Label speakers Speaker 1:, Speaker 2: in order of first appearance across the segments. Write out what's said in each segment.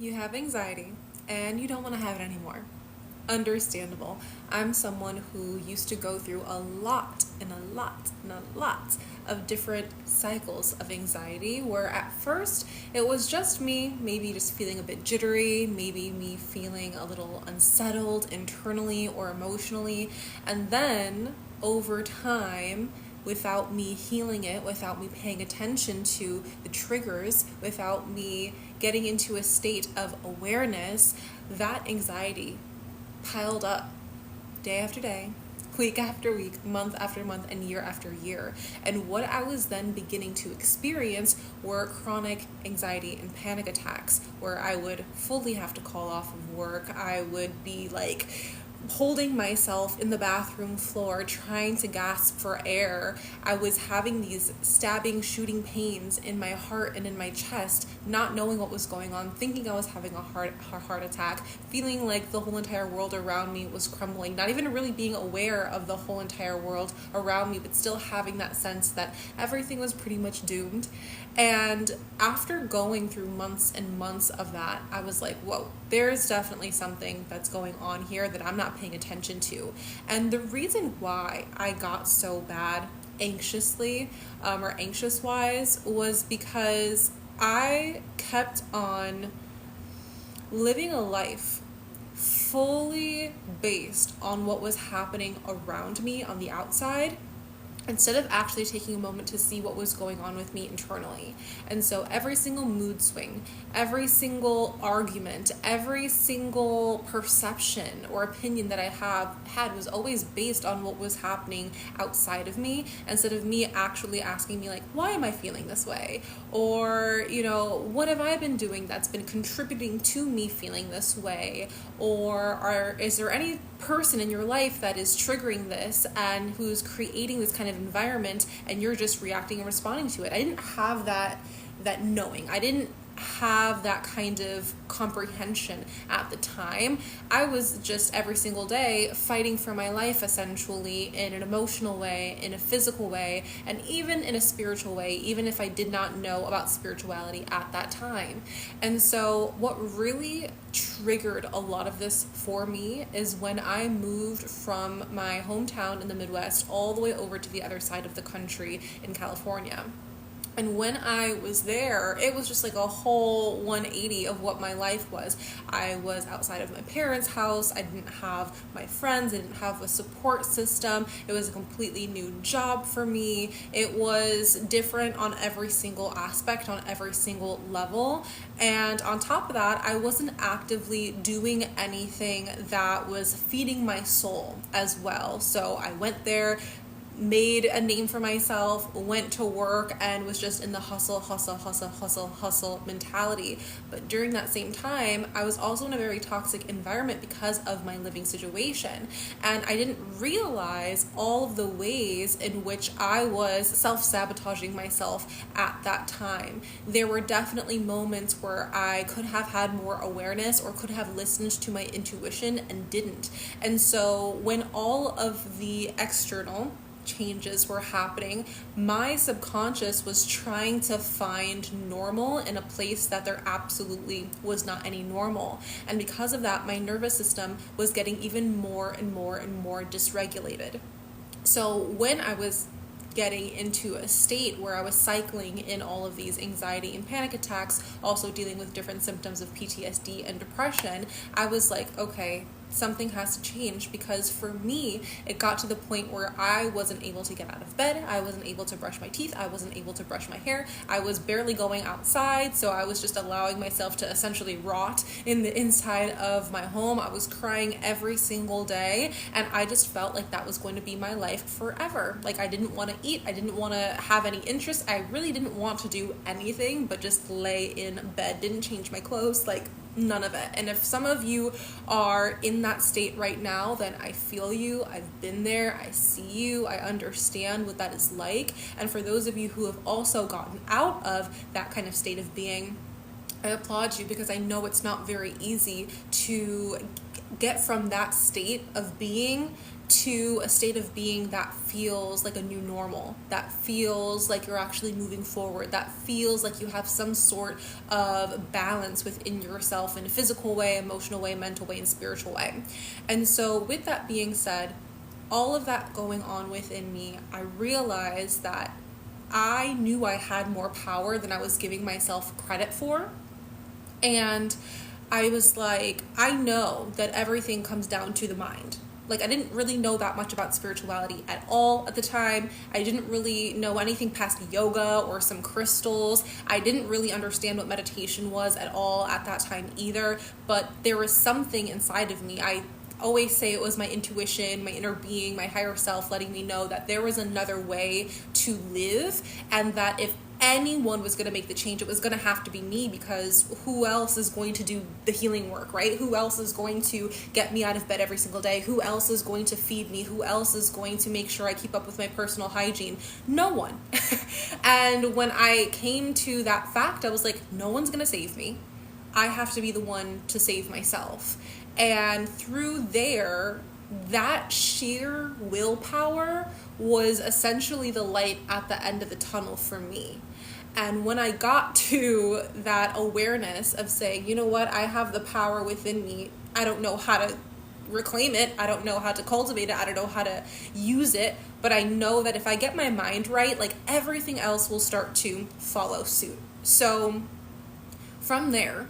Speaker 1: You have anxiety and you don't want to have it anymore. Understandable. I'm someone who used to go through a lot and a lot and a lot of different cycles of anxiety where at first it was just me, maybe just feeling a bit jittery, maybe me feeling a little unsettled internally or emotionally, and then over time, without me healing it, without me paying attention to the triggers, without me getting into a state of awareness, that anxiety piled up day after day, week after week, month after month, and year after year. And what I was then beginning to experience were chronic anxiety and panic attacks where I would fully have to call off of work. I would be like holding myself in the bathroom floor trying to gasp for air. I was having these stabbing, shooting pains in my heart and in my chest, not knowing what was going on, thinking I was having a heart attack, feeling like the whole entire world around me was crumbling, not even really being aware of the whole entire world around me, but still having that sense that everything was pretty much doomed. And after going through months and months of that, I was like, whoa, there's definitely something that's going on here that I'm not paying attention to. And the reason why I got so bad anxiously or anxious wise was because I kept on living a life fully based on what was happening around me on the outside, instead of actually taking a moment to see what was going on with me internally. And so every single mood swing, every single argument, every single perception or opinion that I had was always based on what was happening outside of me, instead of me actually asking me like, why am I feeling this way? Or, what have I been doing that's been contributing to me feeling this way? Or is there any person in your life that is triggering this and who's creating this kind of environment and you're just reacting and responding to it? I didn't have that knowing. I didn't have that kind of comprehension at the time. I was just every single day fighting for my life, essentially, in an emotional way, in a physical way, and even in a spiritual way, even if I did not know about spirituality at that time. And so what really triggered a lot of this for me is when I moved from my hometown in the Midwest all the way over to the other side of the country in California. And when I was there, it was just like a whole 180 of what my life was. I was outside of my parents' house. I didn't have my friends. I didn't have a support system. It was a completely new job for me. It was different on every single aspect, on every single level. And on top of that, I wasn't actively doing anything that was feeding my soul as well. So I went there, made a name for myself, went to work, and was just in the hustle mentality. But during that same time, I was also in a very toxic environment because of my living situation. And I didn't realize all of the ways in which I was self-sabotaging myself at that time. There were definitely moments where I could have had more awareness or could have listened to my intuition and didn't. And so when all of the external changes were happening, my subconscious was trying to find normal in a place that there absolutely was not any normal. And because of that, my nervous system was getting even more and more and more dysregulated. So when I was getting into a state where I was cycling in all of these anxiety and panic attacks, also dealing with different symptoms of PTSD and depression, I was like, okay, something has to change, because for me, it got to the point where I wasn't able to get out of bed. I wasn't able to brush my teeth. I wasn't able to brush my hair. I was barely going outside, so I was just allowing myself to essentially rot in the inside of my home. I was crying every single day, and I just felt like that was going to be my life forever. Like, I didn't want to eat. I didn't want to have any interest. I really didn't want to do anything but just lay in bed. Didn't change my clothes, like none of it. And if some of you are in that state right now, then I feel you. I've been there. I see you. I understand what that is like. And for those of you who have also gotten out of that kind of state of being, I applaud you, because I know it's not very easy to get from that state of being to a state of being that feels like a new normal, that feels like you're actually moving forward, that feels like you have some sort of balance within yourself in a physical way, emotional way, mental way, and spiritual way. And so with that being said, all of that going on within me, I realized that I knew I had more power than I was giving myself credit for. And I was like, I know that everything comes down to the mind. Like, I didn't really know that much about spirituality at all at the time. I didn't really know anything past yoga or some crystals. I didn't really understand what meditation was at all at that time either. But there was something inside of me. I always say it was my intuition, my inner being, my higher self letting me know that there was another way to live, and that if anyone was going to make the change, it was going to have to be me, because who else is going to do the healing work, right? Who else is going to get me out of bed every single day? Who else is going to feed me? Who else is going to make sure I keep up with my personal hygiene? No one. And when I came to that fact, I was like, no one's going to save me. I have to be the one to save myself. And through there, that sheer willpower was essentially the light at the end of the tunnel for me. And when I got to that awareness of saying, you know what, I have the power within me, I don't know how to reclaim it, I don't know how to cultivate it, I don't know how to use it, but I know that if I get my mind right, like, everything else will start to follow suit. So from there,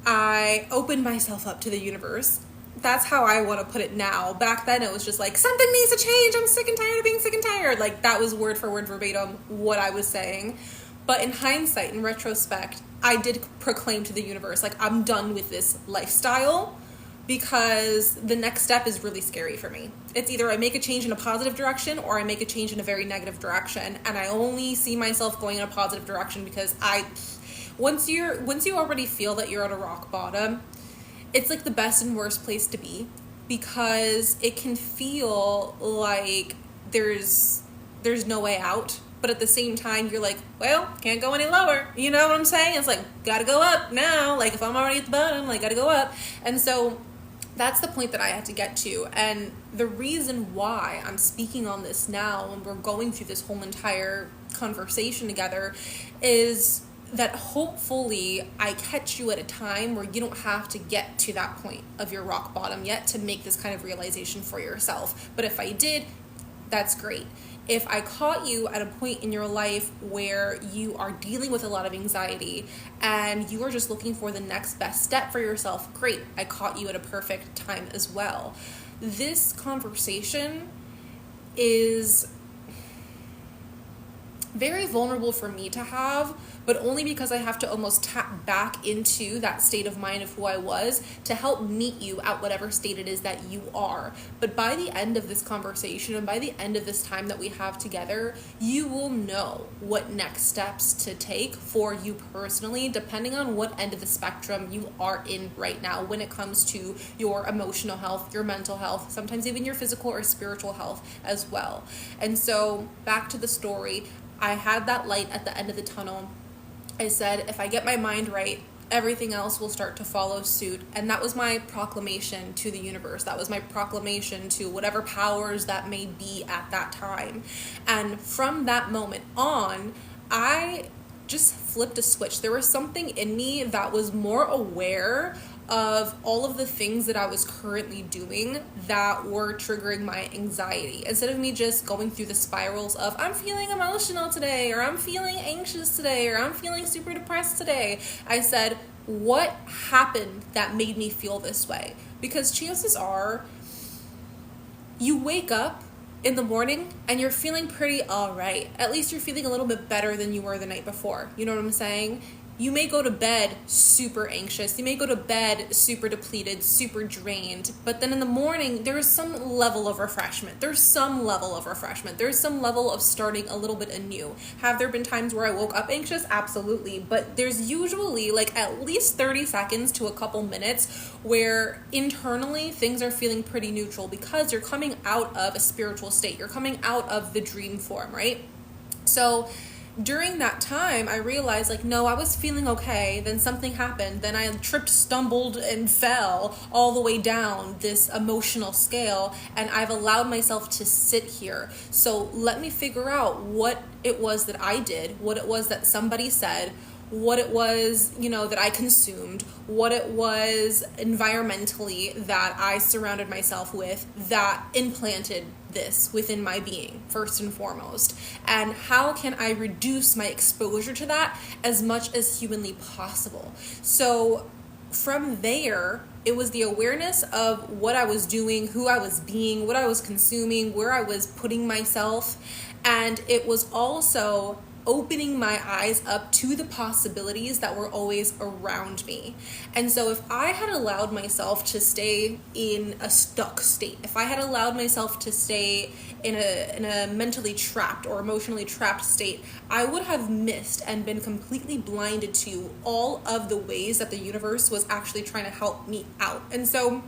Speaker 1: I opened myself up to the universe. That's how I want to put it now. Back then it was just like, something needs to change, I'm sick and tired of being sick and tired. Like, that was word for word verbatim what I was saying. But in hindsight, in retrospect, I did proclaim to the universe, like, I'm done with this lifestyle, because the next step is really scary for me. It's either I make a change in a positive direction or I make a change in a very negative direction. And I only see myself going in a positive direction because once you already feel that you're at a rock bottom, it's like the best and worst place to be, because it can feel like there's no way out, but at the same time you're like, well, can't go any lower. You know what I'm saying? It's like, gotta go up now. Like, if I'm already at the bottom, like, gotta go up. And so that's the point that I had to get to. And the reason why I'm speaking on this now, when we're going through this whole entire conversation together, is that hopefully I catch you at a time where you don't have to get to that point of your rock bottom yet to make this kind of realization for yourself. But if I did, that's great. If I caught you at a point in your life where you are dealing with a lot of anxiety and you are just looking for the next best step for yourself, great. I caught you at a perfect time as well. This conversation is very vulnerable for me to have, but only because I have to almost tap back into that state of mind of who I was to help meet you at whatever state it is that you are. But by the end of this conversation and by the end of this time that we have together, you will know what next steps to take for you personally, depending on what end of the spectrum you are in right now when it comes to your emotional health, your mental health, sometimes even your physical or spiritual health as well. And so back to the story, I had that light at the end of the tunnel. I said, if I get my mind right, everything else will start to follow suit. And that was my proclamation to the universe. That was my proclamation to whatever powers that may be at that time. And from that moment on, I just flipped a switch. There was something in me that was more aware of all of the things that I was currently doing that were triggering my anxiety. Instead of me just going through the spirals of, I'm feeling emotional today, or I'm feeling anxious today, or I'm feeling super depressed today, I said, what happened that made me feel this way? Because chances are, you wake up in the morning and you're feeling pretty all right. At least you're feeling a little bit better than you were the night before. You know what I'm saying? You may go to bed super anxious. You may go to bed super depleted, super drained. But then in the morning, there is some level of refreshment. There's some level of starting a little bit anew. Have there been times where I woke up anxious? Absolutely. But there's usually like at least 30 seconds to a couple minutes where internally things are feeling pretty neutral, because you're coming out of a spiritual state. You're coming out of the dream form, right? So during that time, I realized, like, no, I was feeling okay. Then something happened. Then I tripped, stumbled, and fell all the way down this emotional scale. And I've allowed myself to sit here. So let me figure out what it was that I did, what it was that somebody said, what it was, that I consumed, what it was environmentally that I surrounded myself with that implanted this within my being, first and foremost. And how can I reduce my exposure to that as much as humanly possible? So from there, it was the awareness of what I was doing, who I was being, what I was consuming, where I was putting myself. And it was also opening my eyes up to the possibilities that were always around me. And so if I had allowed myself to stay in a stuck state, if I had allowed myself to stay in a mentally trapped or emotionally trapped state, I would have missed and been completely blinded to all of the ways that the universe was actually trying to help me out. And so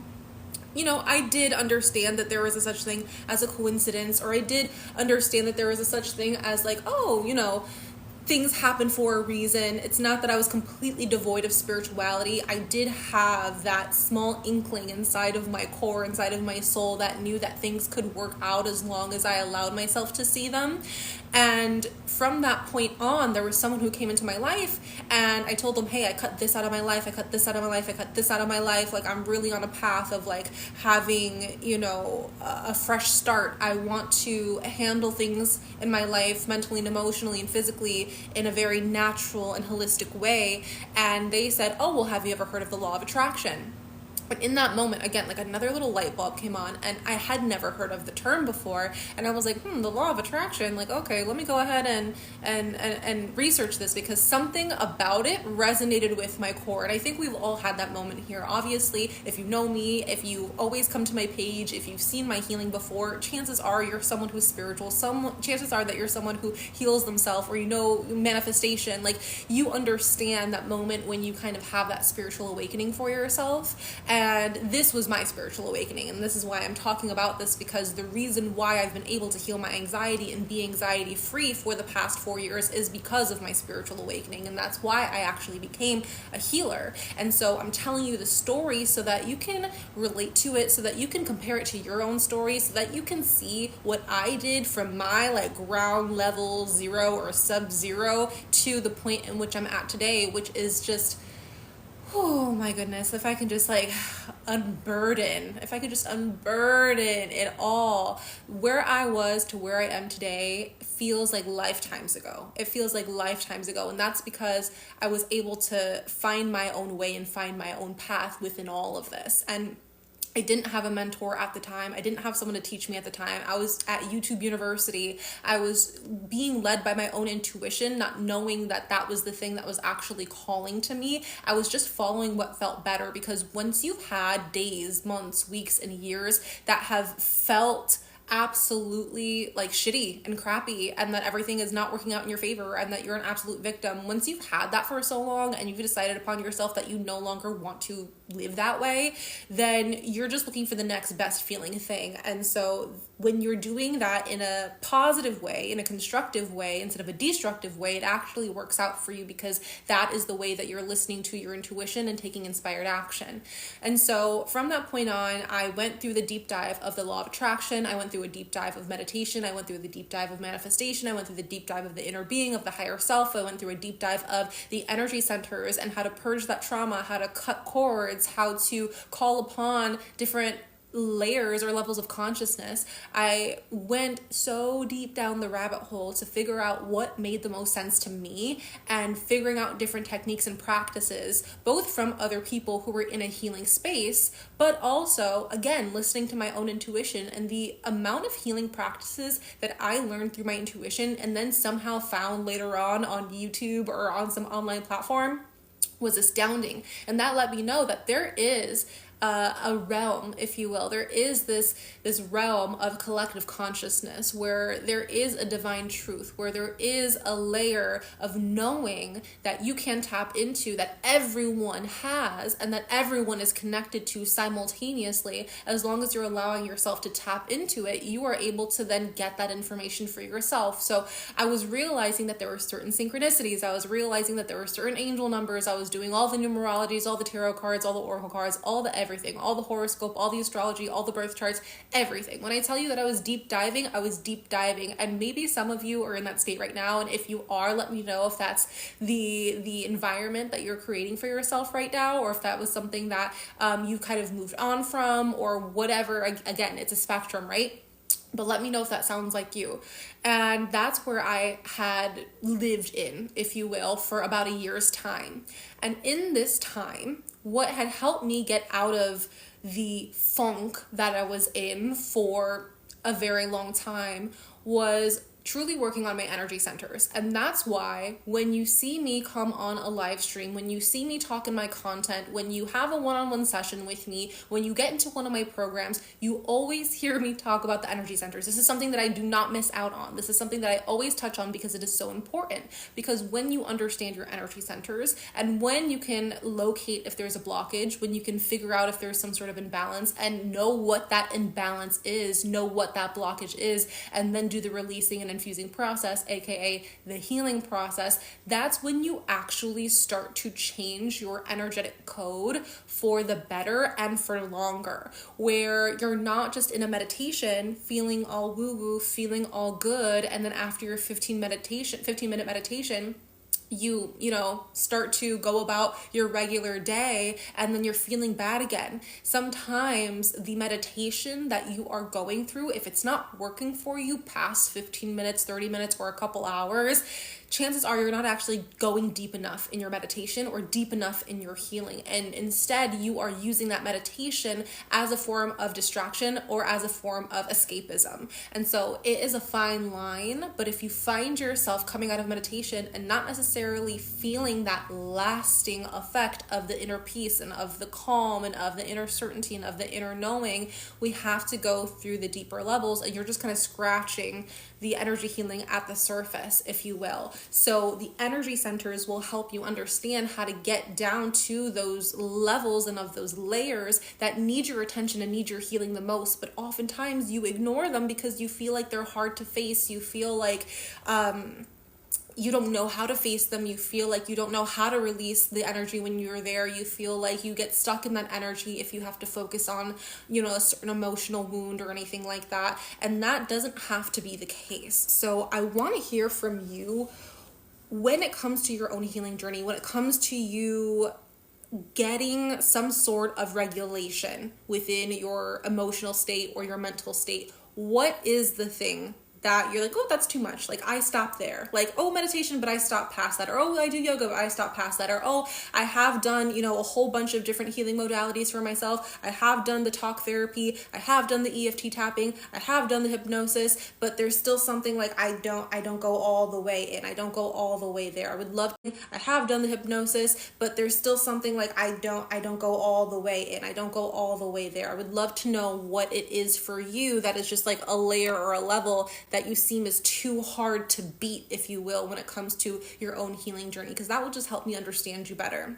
Speaker 1: I did understand that there was a such thing as a coincidence, or I did understand that there was a such thing as like, things happen for a reason. It's not that I was completely devoid of spirituality. I did have that small inkling inside of my core, inside of my soul, that knew that things could work out as long as I allowed myself to see them. And from that point on, there was someone who came into my life, and I told them, hey, I cut this out of my life, I cut this out of my life, I cut this out of my life. Like, I'm really on a path of like having, a fresh start. I want to handle things in my life mentally and emotionally and physically in a very natural and holistic way. And they said, oh, well, have you ever heard of the law of attraction? But in that moment, again, like another little light bulb came on, and I had never heard of the term before. And I was like, the law of attraction, like, okay, let me go ahead and research this, because something about it resonated with my core. And I think we've all had that moment here. Obviously, if you know me, if you always come to my page, if you've seen my healing before, chances are you're someone who's spiritual. Chances are that you're someone who heals themselves, or manifestation. Like, you understand that moment when you kind of have that spiritual awakening for yourself. And this was my spiritual awakening, and this is why I'm talking about this, because the reason why I've been able to heal my anxiety and be anxiety free for the past 4 years is because of my spiritual awakening, and that's why I actually became a healer. And so I'm telling you the story so that you can relate to it, so that you can compare it to your own story, so that you can see what I did from my like ground level 0 or sub-zero to the point in which I'm at today, which is just, oh my goodness, if I can just unburden it all. Where I was to where I am today feels like lifetimes ago. It feels like lifetimes ago. And that's because I was able to find my own way and find my own path within all of this. And I didn't have a mentor at the time. I didn't have someone to teach me at the time. I was at YouTube University. I was being led by my own intuition, not knowing that that was the thing that was actually calling to me. I was just following what felt better, because once you've had days, months, weeks, and years that have felt absolutely like shitty and crappy, and that everything is not working out in your favor, and that you're an absolute victim, once you've had that for so long and you've decided upon yourself that you no longer want to live that way, then you're just looking for the next best feeling thing. And so when you're doing that in a positive way, in a constructive way, instead of a destructive way, it actually works out for you, because that is the way that you're listening to your intuition and taking inspired action. And so from that point on, I went through the deep dive of the law of attraction. I went through a deep dive of meditation. I went through the deep dive of manifestation. I went through the deep dive of the inner being, of the higher self. I went through a deep dive of the energy centers and how to purge that trauma, how to cut cords, how to call upon different layers or levels of consciousness. I went so deep down the rabbit hole to figure out what made the most sense to me, and figuring out different techniques and practices, both from other people who were in a healing space, but also, again, listening to my own intuition. And the amount of healing practices that I learned through my intuition and then somehow found later on YouTube or on some online platform was astounding. And that let me know that there is a realm, if you will. There is this realm of collective consciousness where there is a divine truth, where there is a layer of knowing that you can tap into, that everyone has, and that everyone is connected to simultaneously. As long as you're allowing yourself to tap into it, you are able to then get that information for yourself. So I was realizing that there were certain synchronicities. I was realizing that there were certain angel numbers. I was doing all the numerologies, all the tarot cards, all the oracle cards, all the everything, all the horoscope, all the astrology, all the birth charts, everything. When I tell you that I was deep diving, I was deep diving. And maybe some of you are in that state right now. And if you are, let me know if that's the environment that you're creating for yourself right now, or if that was something that you kind of moved on from, or whatever. Again, it's a spectrum, right? But let me know if that sounds like you. And that's where I had lived in, if you will, for about a year's time. And in this time, what had helped me get out of the funk that I was in for a very long time was truly working on my energy centers. And that's why when you see me come on a live stream, when you see me talk in my content, when you have a one-on-one session with me, when you get into one of my programs, you always hear me talk about the energy centers. This is something that I do not miss out on. This is something that I always touch on because it is so important. Because when you understand your energy centers, and when you can locate if there's a blockage, when you can figure out if there's some sort of imbalance and know what that imbalance is, know what that blockage is, and then do the releasing and infusing process, aka the healing process, that's when you actually start to change your energetic code for the better and for longer, where you're not just in a meditation feeling all woo-woo, feeling all good, and then after your 15-minute meditation, you start to go about your regular day and then you're feeling bad again. Sometimes the meditation that you are going through, if it's not working for you past 15 minutes, 30 minutes, or a couple hours, chances are you're not actually going deep enough in your meditation or deep enough in your healing. And instead, you are using that meditation as a form of distraction or as a form of escapism. And so it is a fine line, but if you find yourself coming out of meditation and not necessarily feeling that lasting effect of the inner peace and of the calm and of the inner certainty and of the inner knowing, we have to go through the deeper levels, and you're just kind of scratching the energy healing at the surface, if you will. So the energy centers will help you understand how to get down to those levels and of those layers that need your attention and need your healing the most. But oftentimes you ignore them because you feel like they're hard to face. You feel like you don't know how to face them. You feel like you don't know how to release the energy when you're there. You feel like you get stuck in that energy if you have to focus on, a certain emotional wound or anything like that. And that doesn't have to be the case. So I want to hear from you when it comes to your own healing journey, when it comes to you getting some sort of regulation within your emotional state or your mental state. What is the thing that you're like, oh, that's too much. Like, I stop there. Like, oh, meditation, but I stop past that. Or, oh, I do yoga, but I stop past that. Or, oh, I have done, a whole bunch of different healing modalities for myself. I have done the talk therapy. I have done the EFT tapping. I have done the hypnosis, but there's still something like I don't go all the way in. I don't go all the way there. I have done the hypnosis, but there's still something like I don't go all the way in. I don't go all the way there. I would love to know what it is for you that is just like a layer or a level that you seem is too hard to beat, if you will, when it comes to your own healing journey, because that will just help me understand you better.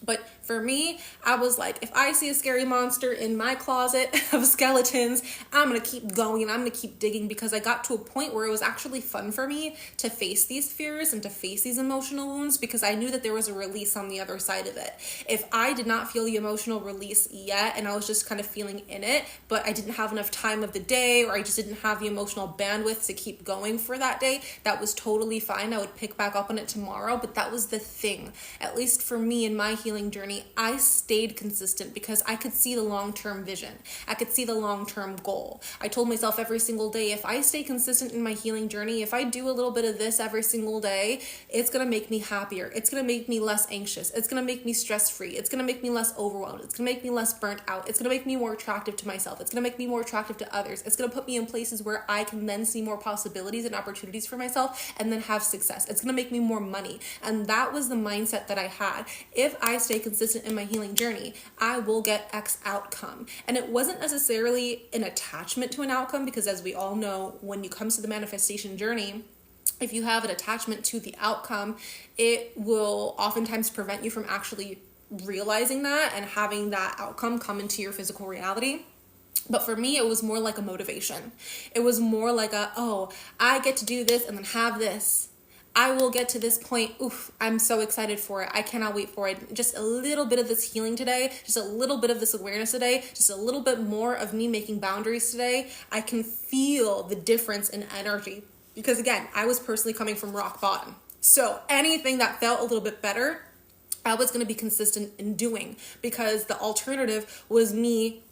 Speaker 1: But for me, I was like, if I see a scary monster in my closet of skeletons, I'm going to keep going and I'm going to keep digging, because I got to a point where it was actually fun for me to face these fears and to face these emotional wounds, because I knew that there was a release on the other side of it. If I did not feel the emotional release yet and I was just kind of feeling in it, but I didn't have enough time of the day, or I just didn't have the emotional bandwidth to keep going for that day, that was totally fine. I would pick back up on it tomorrow. But that was the thing, at least for me in my healing journey, I stayed consistent because I could see the long-term vision. I could see the long-term goal. I told myself every single day, if I stay consistent in my healing journey, if I do a little bit of this every single day, it's going to make me happier. It's going to make me less anxious. It's going to make me stress-free. It's going to make me less overwhelmed. It's going to make me less burnt out. It's going to make me more attractive to myself. It's going to make me more attractive to others. It's going to put me in places where I can then see more possibilities and opportunities for myself and then have success. It's going to make me more money. And that was the mindset that I had. If I stay consistent in my healing journey, I will get X outcome. And it wasn't necessarily an attachment to an outcome, because as we all know, when it comes to the manifestation journey, if you have an attachment to the outcome, it will oftentimes prevent you from actually realizing that and having that outcome come into your physical reality. But for me, it was more like a motivation. It was more like oh, I get to do this and then have this. I will get to this point. Oof, I'm so excited for it. I cannot wait for it. Just a little bit of this healing today, just a little bit of this awareness today, just a little bit more of me making boundaries today. I can feel the difference in energy, because again, I was personally coming from rock bottom. So anything that felt a little bit better, I was going to be consistent in doing, because the alternative was me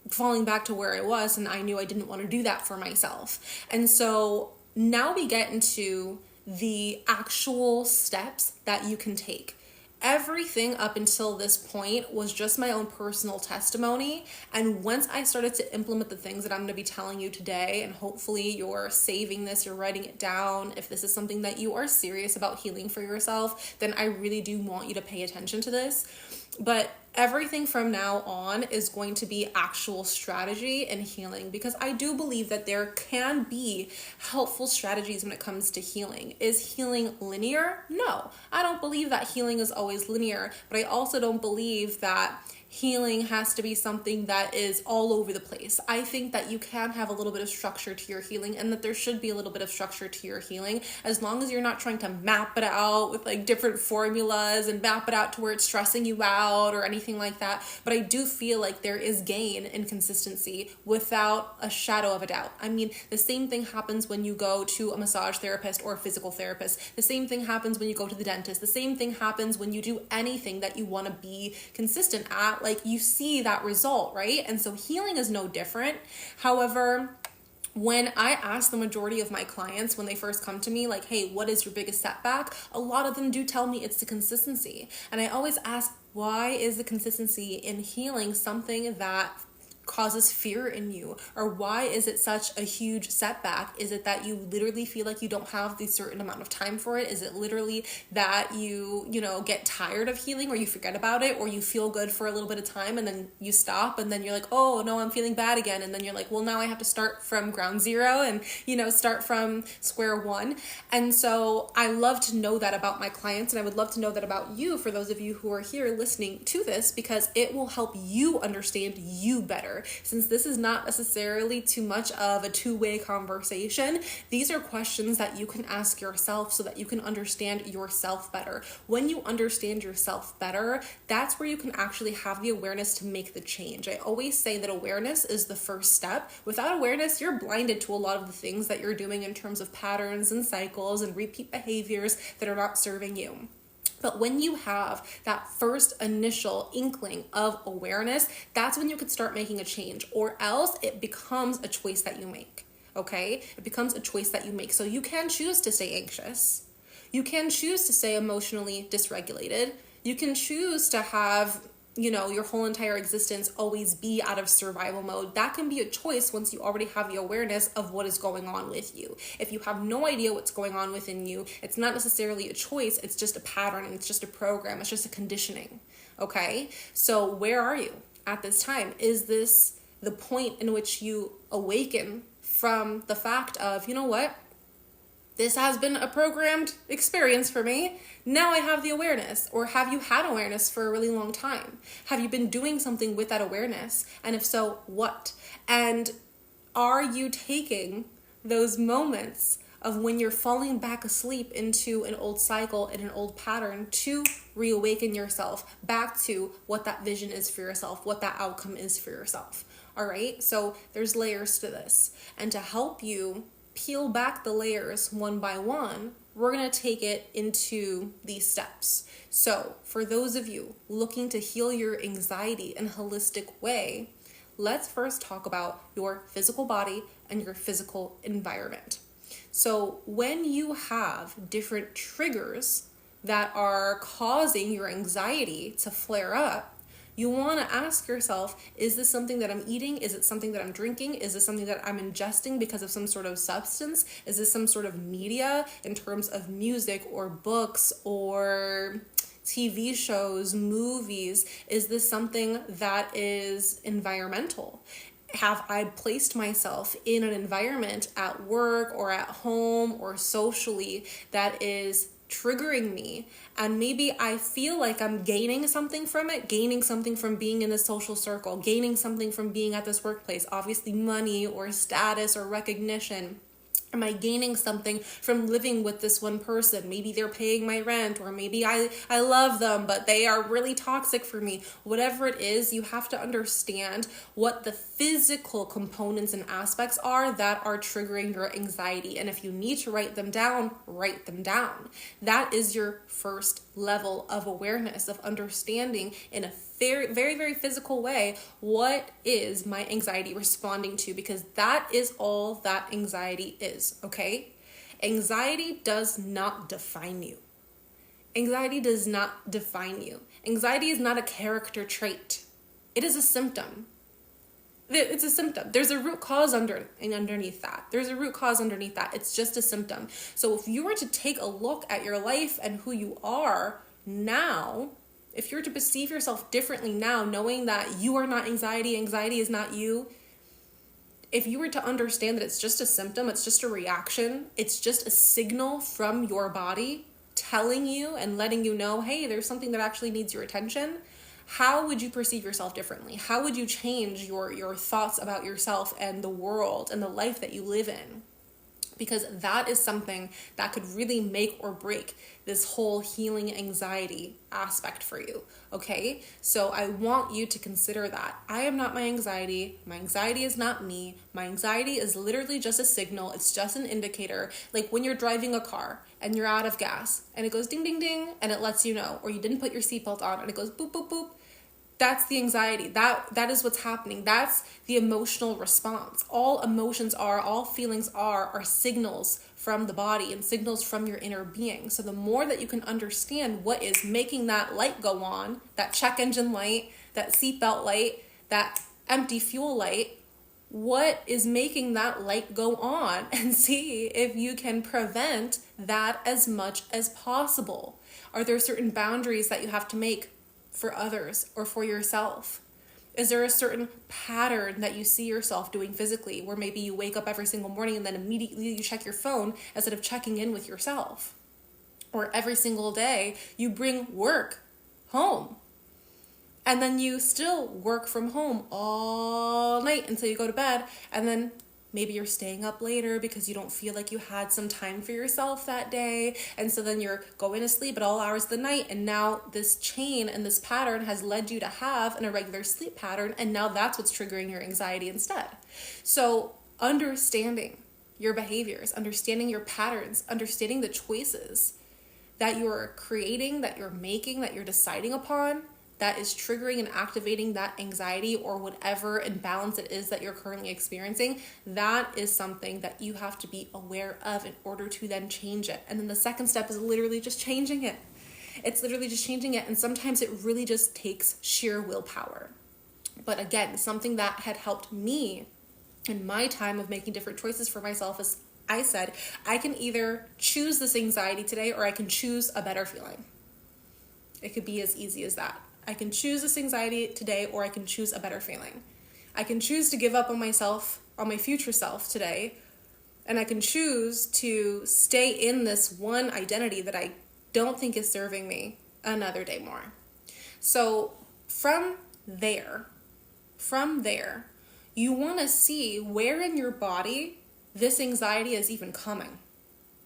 Speaker 1: falling back to where I was, and I knew I didn't want to do that for myself. And so now we get into the actual steps that you can take. Everything up until this point was just my own personal testimony. And once I started to implement the things that I'm going to be telling you today, and hopefully you're saving this, you're writing it down. If this is something that you are serious about healing for yourself, then I really do want you to pay attention to this. But everything from now on is going to be actual strategy and healing, because I do believe that there can be helpful strategies when it comes to healing. Is healing linear? No, I don't believe that healing is always linear, but I also don't believe that healing has to be something that is all over the place. I think that you can have a little bit of structure to your healing, and that there should be a little bit of structure to your healing, as long as you're not trying to map it out with like different formulas and map it out to where it's stressing you out or anything like that. But I do feel like there is gain in consistency without a shadow of a doubt. I mean, the same thing happens when you go to a massage therapist or a physical therapist. The same thing happens when you go to the dentist. The same thing happens when you do anything that you want to be consistent at. Like, you see that result, right? And so healing is no different. However, when I ask the majority of my clients when they first come to me, like, hey, what is your biggest setback? A lot of them do tell me it's the consistency. And I always ask, why is the consistency in healing something that causes fear in you? Or why is it such a huge setback? Is it that you literally feel like you don't have the certain amount of time for it? Is it literally that you get tired of healing, or you forget about it, or you feel good for a little bit of time and then you stop, and then you're like, oh no, I'm feeling bad again, and then you're like, well, now I have to start from ground zero and start from square one. And so I love to know that about my clients, and I would love to know that about you, for those of you who are here listening to this, because it will help you understand you better. Since this is not necessarily too much of a two-way conversation, these are questions that you can ask yourself so that you can understand yourself better. When you understand yourself better, that's where you can actually have the awareness to make the change. I always say that awareness is the first step. Without awareness, you're blinded to a lot of the things that you're doing in terms of patterns and cycles and repeat behaviors that are not serving you. But when you have that first initial inkling of awareness, that's when you could start making a change, or else it becomes a choice that you make, okay? It becomes a choice that you make. So you can choose to stay anxious. You can choose to stay emotionally dysregulated. You can choose to have your whole entire existence always be out of survival mode. That can be a choice once you already have the awareness of what is going on with you. If you have no idea what's going on within you, it's not necessarily a choice, it's just a pattern, and it's just a program, it's just a conditioning, okay? So where are you at this time? Is this the point in which you awaken from the fact of, you know what? This has been a programmed experience for me. Now I have the awareness. Or have you had awareness for a really long time? Have you been doing something with that awareness? And if so, what? And are you taking those moments of when you're falling back asleep into an old cycle and an old pattern to reawaken yourself back to what that vision is for yourself, what that outcome is for yourself? All right? So there's layers to this. And to help you peel back the layers one by one, we're going to take it into these steps. So for those of you looking to heal your anxiety in a holistic way, let's first talk about your physical body and your physical environment. So when you have different triggers that are causing your anxiety to flare up, you want to ask yourself, is this something that I'm eating? Is it something that I'm drinking? Is this something that I'm ingesting because of some sort of substance? Is this some sort of media in terms of music or books or, TV shows, movies? Is this something that is environmental? Have I placed myself in an environment at work or at home or socially that is triggering me, and maybe I feel like I'm gaining something from it, gaining something from being in this social circle, gaining something from being at this workplace, obviously money or status or recognition? Am I gaining something from living with this one person? Maybe they're paying my rent, or maybe I love them, but they are really toxic for me. Whatever it is, you have to understand what the physical components and aspects are that are triggering your anxiety. And if you need to write them down, write them down. That is your first level of awareness, of understanding in a very, very, very physical way, what is my anxiety responding to? Because that is all that anxiety is, okay? Anxiety does not define you. Anxiety does not define you. Anxiety is not a character trait. It is a symptom. It's a symptom. There's a root cause underneath that. There's a root cause underneath that. It's just a symptom. So if you were to take a look at your life and who you are now, if you're to perceive yourself differently now, knowing that you are not anxiety, anxiety is not you, if you were to understand that it's just a symptom, it's just a reaction, it's just a signal from your body telling you and letting you know, hey, there's something that actually needs your attention, how would you perceive yourself differently? How would you change your thoughts about yourself and the world and the life that you live in? Because that is something that could really make or break this whole healing anxiety aspect for you, okay? So I want you to consider that. I am not my anxiety. My anxiety is not me. My anxiety is literally just a signal. It's just an indicator. Like when you're driving a car and you're out of gas and it goes ding, ding, ding, and it lets you know, or you didn't put your seatbelt on and it goes boop, boop, boop. That's the anxiety. That is what's happening. That's the emotional response. All emotions all feelings are signals from the body and signals from your inner being. So the more that you can understand what is making that light go on, that check engine light, that seatbelt light, that empty fuel light, what is making that light go on, and see if you can prevent that as much as possible. Are there certain boundaries that you have to make for others or for yourself? Is there a certain pattern that you see yourself doing physically, where maybe you wake up every single morning and then immediately you check your phone instead of checking in with yourself? Or every single day you bring work home and then you still work from home all night until you go to bed, and then maybe you're staying up later because you don't feel like you had some time for yourself that day. And so then you're going to sleep at all hours of the night. And now this chain and this pattern has led you to have an irregular sleep pattern. And now that's what's triggering your anxiety instead. So understanding your behaviors, understanding your patterns, understanding the choices that you're creating, that you're making, that you're deciding upon, that is triggering and activating that anxiety or whatever imbalance it is that you're currently experiencing, that is something that you have to be aware of in order to then change it. And then the second step is literally just changing it. It's literally just changing it. And sometimes it really just takes sheer willpower. But again, something that had helped me in my time of making different choices for myself is, I said, I can either choose this anxiety today or I can choose a better feeling. It could be as easy as that. I can choose this anxiety today, or I can choose a better feeling. I can choose to give up on myself, on my future self today, and I can choose to stay in this one identity that I don't think is serving me another day more. So from there, you want to see where in your body this anxiety is even coming,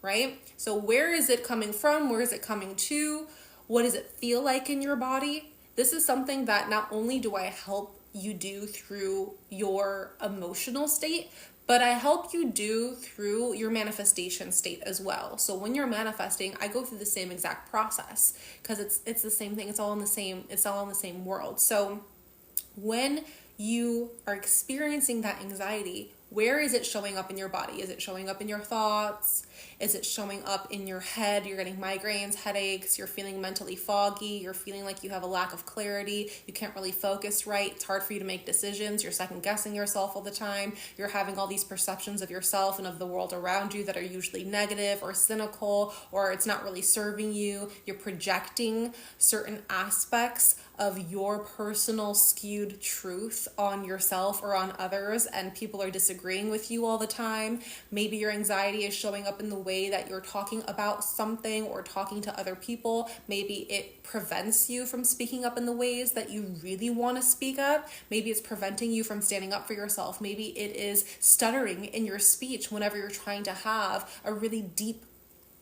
Speaker 1: right? So where is it coming from? Where is it coming to? What does it feel like in your body? This is something that not only do I help you do through your emotional state, but I help you do through your manifestation state as well. So when you're manifesting, I go through the same exact process because it's the same thing. It's all in the same world. So when you are experiencing that anxiety, Where is it showing up in your body? Is it showing up in your thoughts? Is it showing up in your head? You're getting migraines, headaches, you're feeling mentally foggy, you're feeling like you have a lack of clarity, you can't really focus right, it's hard for you to make decisions, you're second guessing yourself all the time, you're having all these perceptions of yourself and of the world around you that are usually negative or cynical, or it's not really serving you, you're projecting certain aspects of your personal skewed truth on yourself or on others, and people are disagreeing with you all the time. Maybe your anxiety is showing up in the way that you're talking about something or talking to other people. Maybe it prevents you from speaking up in the ways that you really want to speak up. Maybe it's preventing you from standing up for yourself. Maybe it is stuttering in your speech whenever you're trying to have a really deep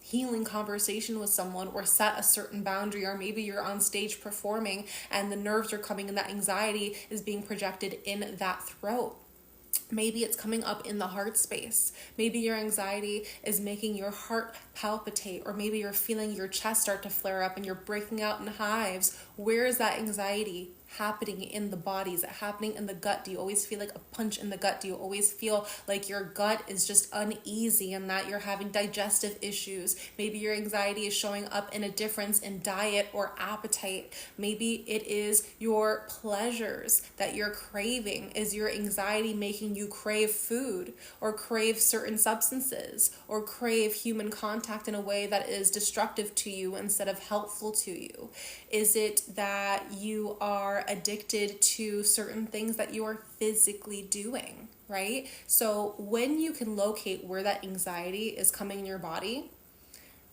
Speaker 1: healing conversation with someone or set a certain boundary, or maybe you're on stage performing and the nerves are coming and that anxiety is being projected in that throat. Maybe it's coming up in the heart space. Maybe your anxiety is making your heart palpitate, or maybe you're feeling your chest start to flare up and you're breaking out in hives. Where is that anxiety happening in the body? Is it happening in the gut? Do you always feel like a punch in the gut? Do you always feel like your gut is just uneasy and that you're having digestive issues? Maybe your anxiety is showing up in a difference in diet or appetite. Maybe it is your pleasures that you're craving. Is your anxiety making you crave food or crave certain substances or crave human contact in a way that is destructive to you instead of helpful to you? Is it that you are addicted to certain things that you are physically doing, right? So when you can locate where that anxiety is coming in your body,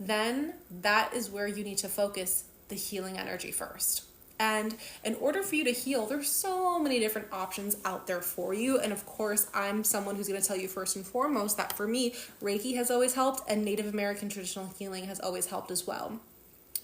Speaker 1: then that is where you need to focus the healing energy first. And in order for you to heal, there's so many different options out there for you. And of course, I'm someone who's going to tell you first and foremost that for me, Reiki has always helped and Native American traditional healing has always helped as well.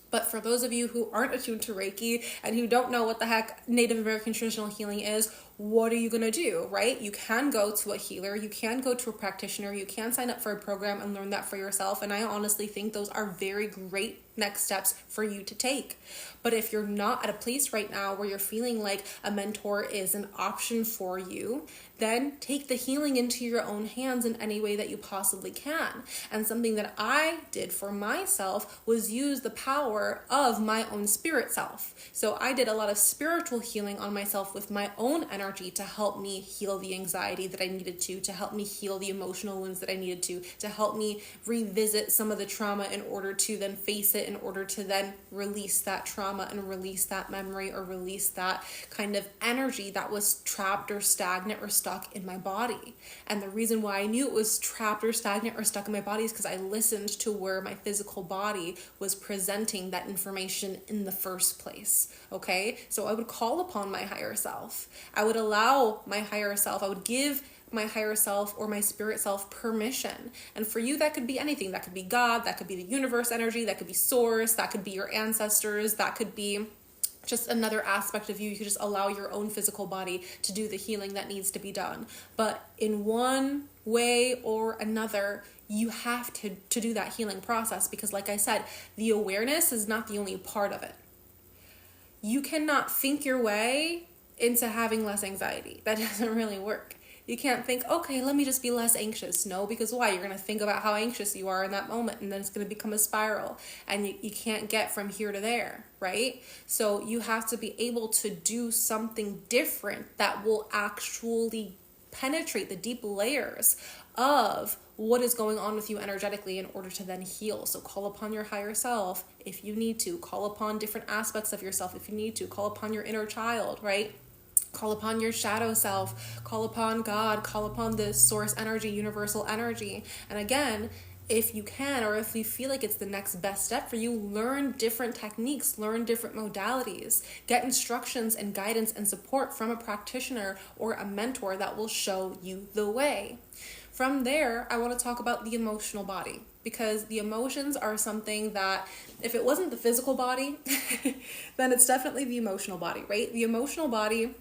Speaker 1: But for those of you who aren't attuned to Reiki and who don't know what the heck Native American traditional healing is, what are you going to do, right? You can go to a healer, you can go to a practitioner, you can sign up for a program and learn that for yourself. And I honestly think those are very great next steps for you to take. But if you're not at a place right now where you're feeling like a mentor is an option for you, then take the healing into your own hands in any way that you possibly can. And something that I did for myself was use the power of my own spirit self. So I did a lot of spiritual healing on myself with my own energy to help me heal the anxiety that I needed to help me heal the emotional wounds that I needed to help me revisit some of the trauma in order to then face it, in order to then release that trauma and release that memory or release that kind of energy that was trapped or stagnant or stuck in my body. And the reason why I knew it was trapped or stagnant or stuck in my body is because I listened to where my physical body was presenting that information in the first place. Okay, so I would call upon my higher self. I would allow my higher self, I would give my higher self or my spirit self permission. And for you, that could be anything. That could be God, that could be the universe energy, that could be source, that could be your ancestors, that could be just another aspect of you. You could just allow your own physical body to do the healing that needs to be done. But in one way or another, you have to do that healing process, because like I said, the awareness is not the only part of it. You cannot think your way into having less anxiety. That doesn't really work. You can't think, okay, let me just be less anxious. No, because why? You're going to think about how anxious you are in that moment, and then it's going to become a spiral, and you can't get from here to there, right? So you have to be able to do something different that will actually penetrate the deep layers of what is going on with you energetically in order to then heal. So call upon your higher self if you need to. Call upon different aspects of yourself if you need to. Call upon your inner child, right? Call upon your shadow self, call upon God, call upon the source energy, universal energy. And again, if you can, or if you feel like it's the next best step for you, learn different techniques, learn different modalities, get instructions and guidance and support from a practitioner or a mentor that will show you the way. From there, I want to talk about the emotional body, because the emotions are something that, if it wasn't the physical body, then it's definitely the emotional body, right? The emotional body,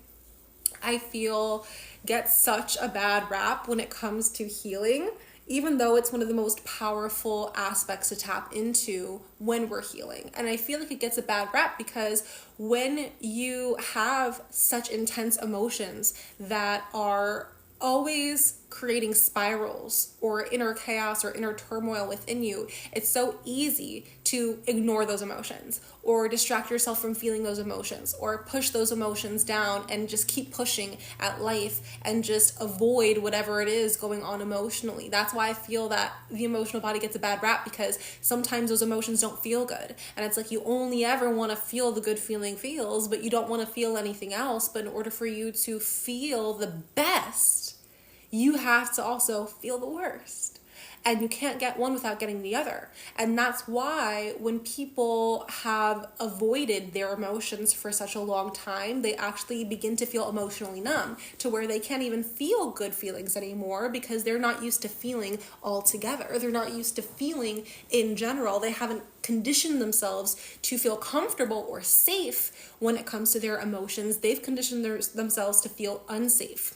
Speaker 1: I feel, gets such a bad rap when it comes to healing, even though it's one of the most powerful aspects to tap into when we're healing. And I feel like it gets a bad rap because when you have such intense emotions that are always creating spirals or inner chaos or inner turmoil within you, it's so easy to ignore those emotions or distract yourself from feeling those emotions or push those emotions down and just keep pushing at life and just avoid whatever it is going on emotionally. That's why I feel that the emotional body gets a bad rap, because sometimes those emotions don't feel good. And it's like you only ever want to feel the good feeling feels, but you don't want to feel anything else. But in order for you to feel the best, you have to also feel the worst. And you can't get one without getting the other. And that's why when people have avoided their emotions for such a long time, they actually begin to feel emotionally numb to where they can't even feel good feelings anymore, because they're not used to feeling altogether. They're not used to feeling in general. They haven't conditioned themselves to feel comfortable or safe when it comes to their emotions. They've conditioned themselves to feel unsafe,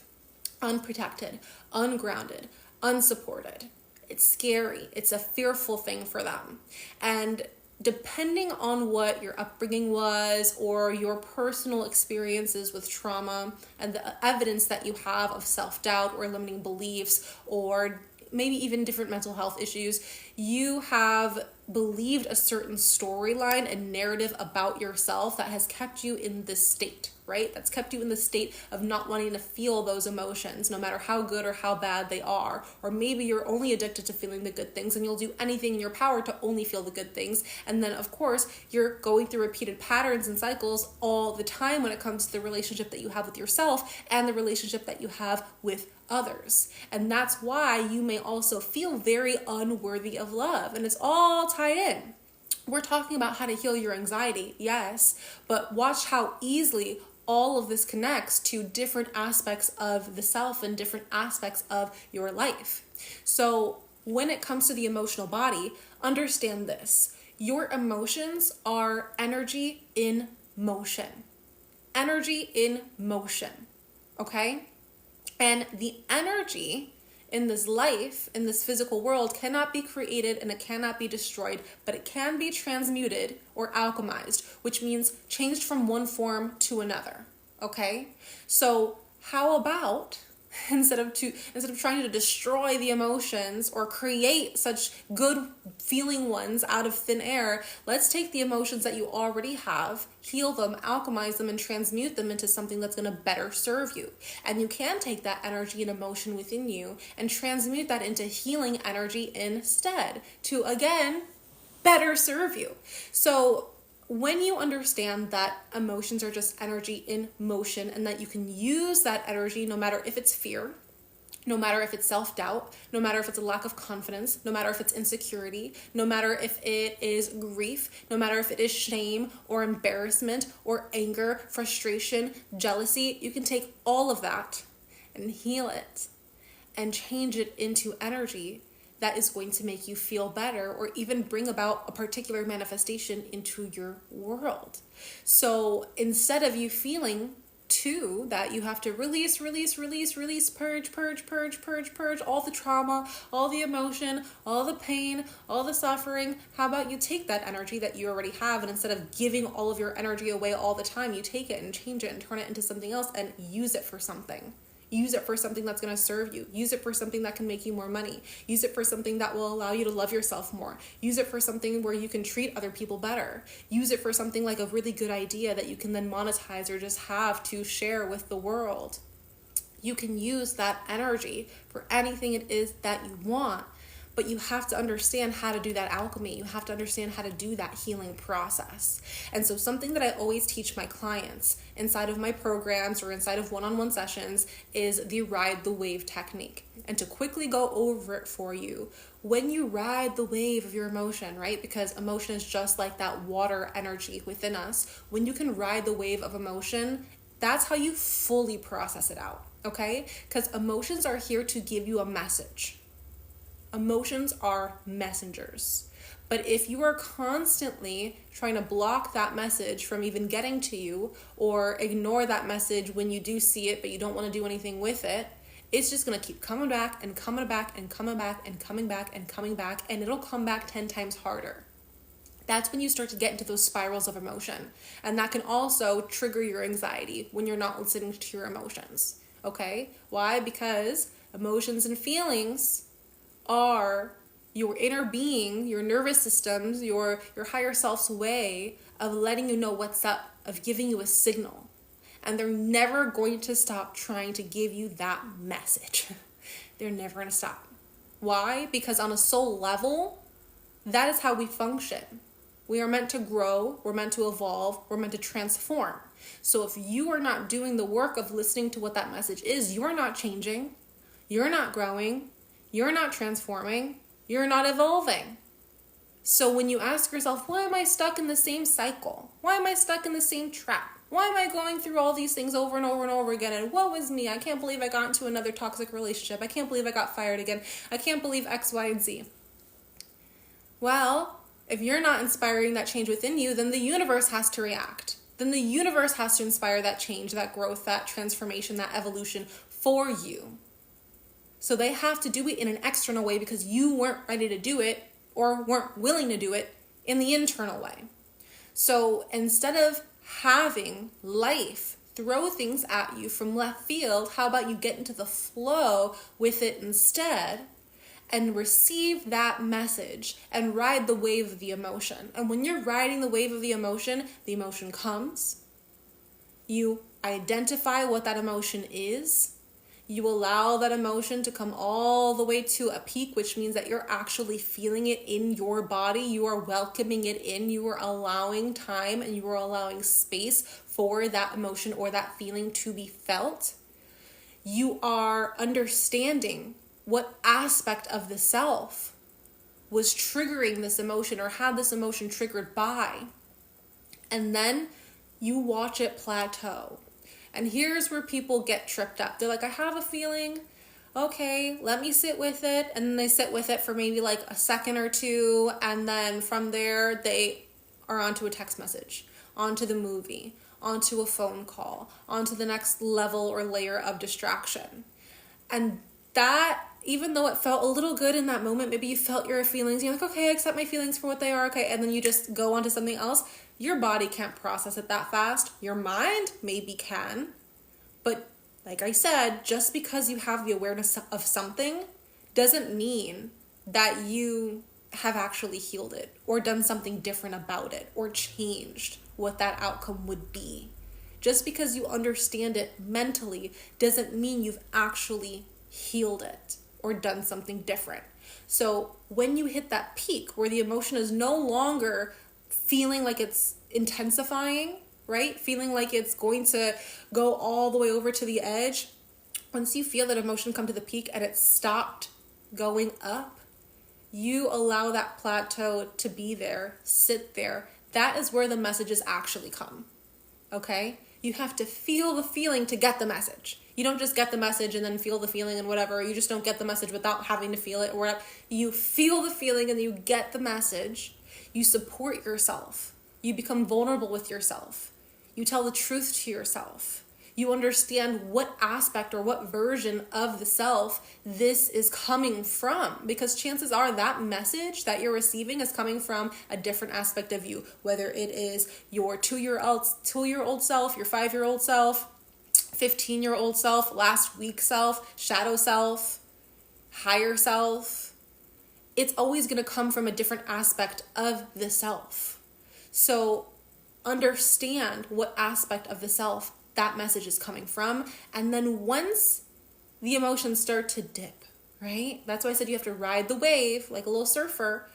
Speaker 1: unprotected, ungrounded, unsupported. It's scary. It's a fearful thing for them. And depending on what your upbringing was or your personal experiences with trauma and the evidence that you have of self-doubt or limiting beliefs or maybe even different mental health issues, you have believed a certain storyline and narrative about yourself that has kept you in this state, right? That's kept you in the state of not wanting to feel those emotions, no matter how good or how bad they are. Or maybe you're only addicted to feeling the good things and you'll do anything in your power to only feel the good things. And then, of course, you're going through repeated patterns and cycles all the time when it comes to the relationship that you have with yourself and the relationship that you have with others. And that's why you may also feel very unworthy of love. And it's all tied in. We're talking about how to heal your anxiety, yes, but watch how easily all of this connects to different aspects of the self and different aspects of your life. So when it comes to the emotional body, understand this. Your emotions are energy in motion. Energy in motion, okay? And the energy in this life, in this physical world, cannot be created and it cannot be destroyed, but it can be transmuted or alchemized, which means changed from one form to another, okay? So how about instead of trying to destroy the emotions or create such good feeling ones out of thin air, let's take the emotions that you already have, heal them, alchemize them, and transmute them into something that's going to better serve you. And you can take that energy and emotion within you and transmute that into healing energy instead to, again, better serve you. So when you understand that emotions are just energy in motion and that you can use that energy no matter if it's fear, no matter if it's self-doubt, no matter if it's a lack of confidence, no matter if it's insecurity, no matter if it is grief, no matter if it is shame or embarrassment or anger, frustration, jealousy, you can take all of that and heal it and change it into energy that is going to make you feel better or even bring about a particular manifestation into your world. So instead of you feeling too that you have to release, purge all the trauma, all the emotion, all the pain, all the suffering, how about you take that energy that you already have, and instead of giving all of your energy away all the time, you take it and change it and turn it into something else and use it for something. Use it for something that's going to serve you. Use it for something that can make you more money. Use it for something that will allow you to love yourself more. Use it for something where you can treat other people better. Use it for something like a really good idea that you can then monetize or just have to share with the world. You can use that energy for anything it is that you want. But you have to understand how to do that alchemy. You have to understand how to do that healing process. And so something that I always teach my clients inside of my programs or inside of one-on-one sessions is the ride the wave technique. And to quickly go over it for you, when you ride the wave of your emotion, right? Because emotion is just like that water energy within us. When you can ride the wave of emotion, that's how you fully process it out, okay? Because emotions are here to give you a message. Emotions are messengers. But if you are constantly trying to block that message from even getting to you or ignore that message when you do see it, but you don't want to do anything with it, it's just going to keep coming back and coming back and coming back and coming back and coming back, and it'll come back 10 times harder. That's when you start to get into those spirals of emotion. And that can also trigger your anxiety when you're not listening to your emotions. Okay? Why? Because Emotions and feelings are your inner being, your nervous systems, your higher self's way of letting you know what's up, of giving you a signal. And they're never going to stop trying to give you that message. They're never going to stop. Why? Because on a soul level, that is how we function. We are meant to grow, we're meant to evolve, we're meant to transform. So if you are not doing the work of listening to what that message is, you're not changing, you're not growing, you're not transforming, you're not evolving. So when you ask yourself, why am I stuck in the same cycle? Why am I stuck in the same trap? Why am I going through all these things over and over and over again? And woe is me. I can't believe I got into another toxic relationship. I can't believe I got fired again. I can't believe X, Y, and Z. Well, if you're not inspiring that change within you, then the universe has to react. Then the universe has to inspire that change, that growth, that transformation, that evolution for you. So they have to do it in an external way because you weren't ready to do it or weren't willing to do it in the internal way. So instead of having life throw things at you from left field, how about you get into the flow with it instead and receive that message and ride the wave of the emotion. And when you're riding the wave of the emotion comes, you identify what that emotion is, you allow that emotion to come all the way to a peak, which means that you're actually feeling it in your body. You are welcoming it in. You are allowing time and you are allowing space for that emotion or that feeling to be felt. You are understanding what aspect of the self was triggering this emotion or had this emotion triggered by. And then you watch it plateau. And here's where people get tripped up. They're like, I have a feeling. Okay, let me sit with it. And then they sit with it for maybe like a second or two. And then from there, they are onto a text message, onto the movie, onto a phone call, onto the next level or layer of distraction. And that, even though it felt a little good in that moment, maybe you felt your feelings. You're like, okay, I accept my feelings for what they are. Okay. And then you just go on to something else. Your body can't process it that fast. Your mind maybe can. But like I said, just because you have the awareness of something doesn't mean that you have actually healed it or done something different about it or changed what that outcome would be. Just because you understand it mentally doesn't mean you've actually healed it or done something different. So when you hit that peak where the emotion is no longer feeling like it's intensifying, right? Feeling like it's going to go all the way over to the edge. Once you feel that emotion come to the peak and it stopped going up, you allow that plateau to be there, sit there. That is where the messages actually come, okay? You have to feel the feeling to get the message. You don't just get the message and then feel the feeling and whatever. You just don't get the message without having to feel it or whatever. You feel the feeling and you get the message. You support yourself. You become vulnerable with yourself. You tell the truth to yourself. You understand what aspect or what version of the self this is coming from. Because chances are that message that you're receiving is coming from a different aspect of you. Whether it is your 2-year-old self, your 5-year-old self, 15-year-old self, last week self, shadow self, higher self. It's always going to come from a different aspect of the self. So understand what aspect of the self that message is coming from. And then once the emotions start to dip, right? That's why I said you have to ride the wave like a little surfer.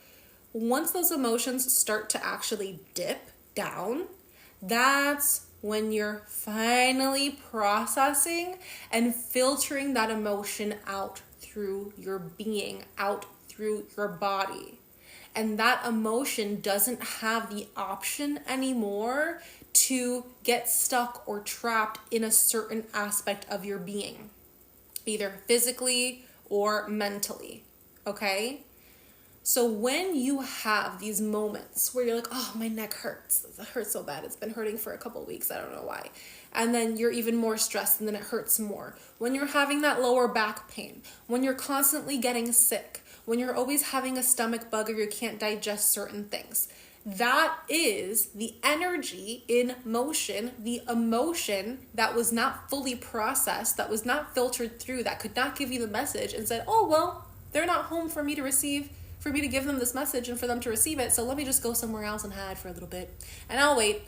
Speaker 1: Once those emotions start to actually dip down, that's when you're finally processing and filtering that emotion out through your being, out through your body. And that emotion doesn't have the option anymore to get stuck or trapped in a certain aspect of your being, either physically or mentally, okay? So when you have these moments where you're like, oh, my neck hurts. It hurts so bad. It's been hurting for a couple of weeks. I don't know why. And then you're even more stressed and then it hurts more. When you're having that lower back pain, when you're constantly getting sick, when you're always having a stomach bug or you can't digest certain things, That is the energy in motion, the emotion that was not fully processed, that was not filtered through, that could not give you the message and said, oh, well, they're not home for me to receive, for me to give them this message and for them to receive it. So let me just go somewhere else and hide for a little bit. And I'll wait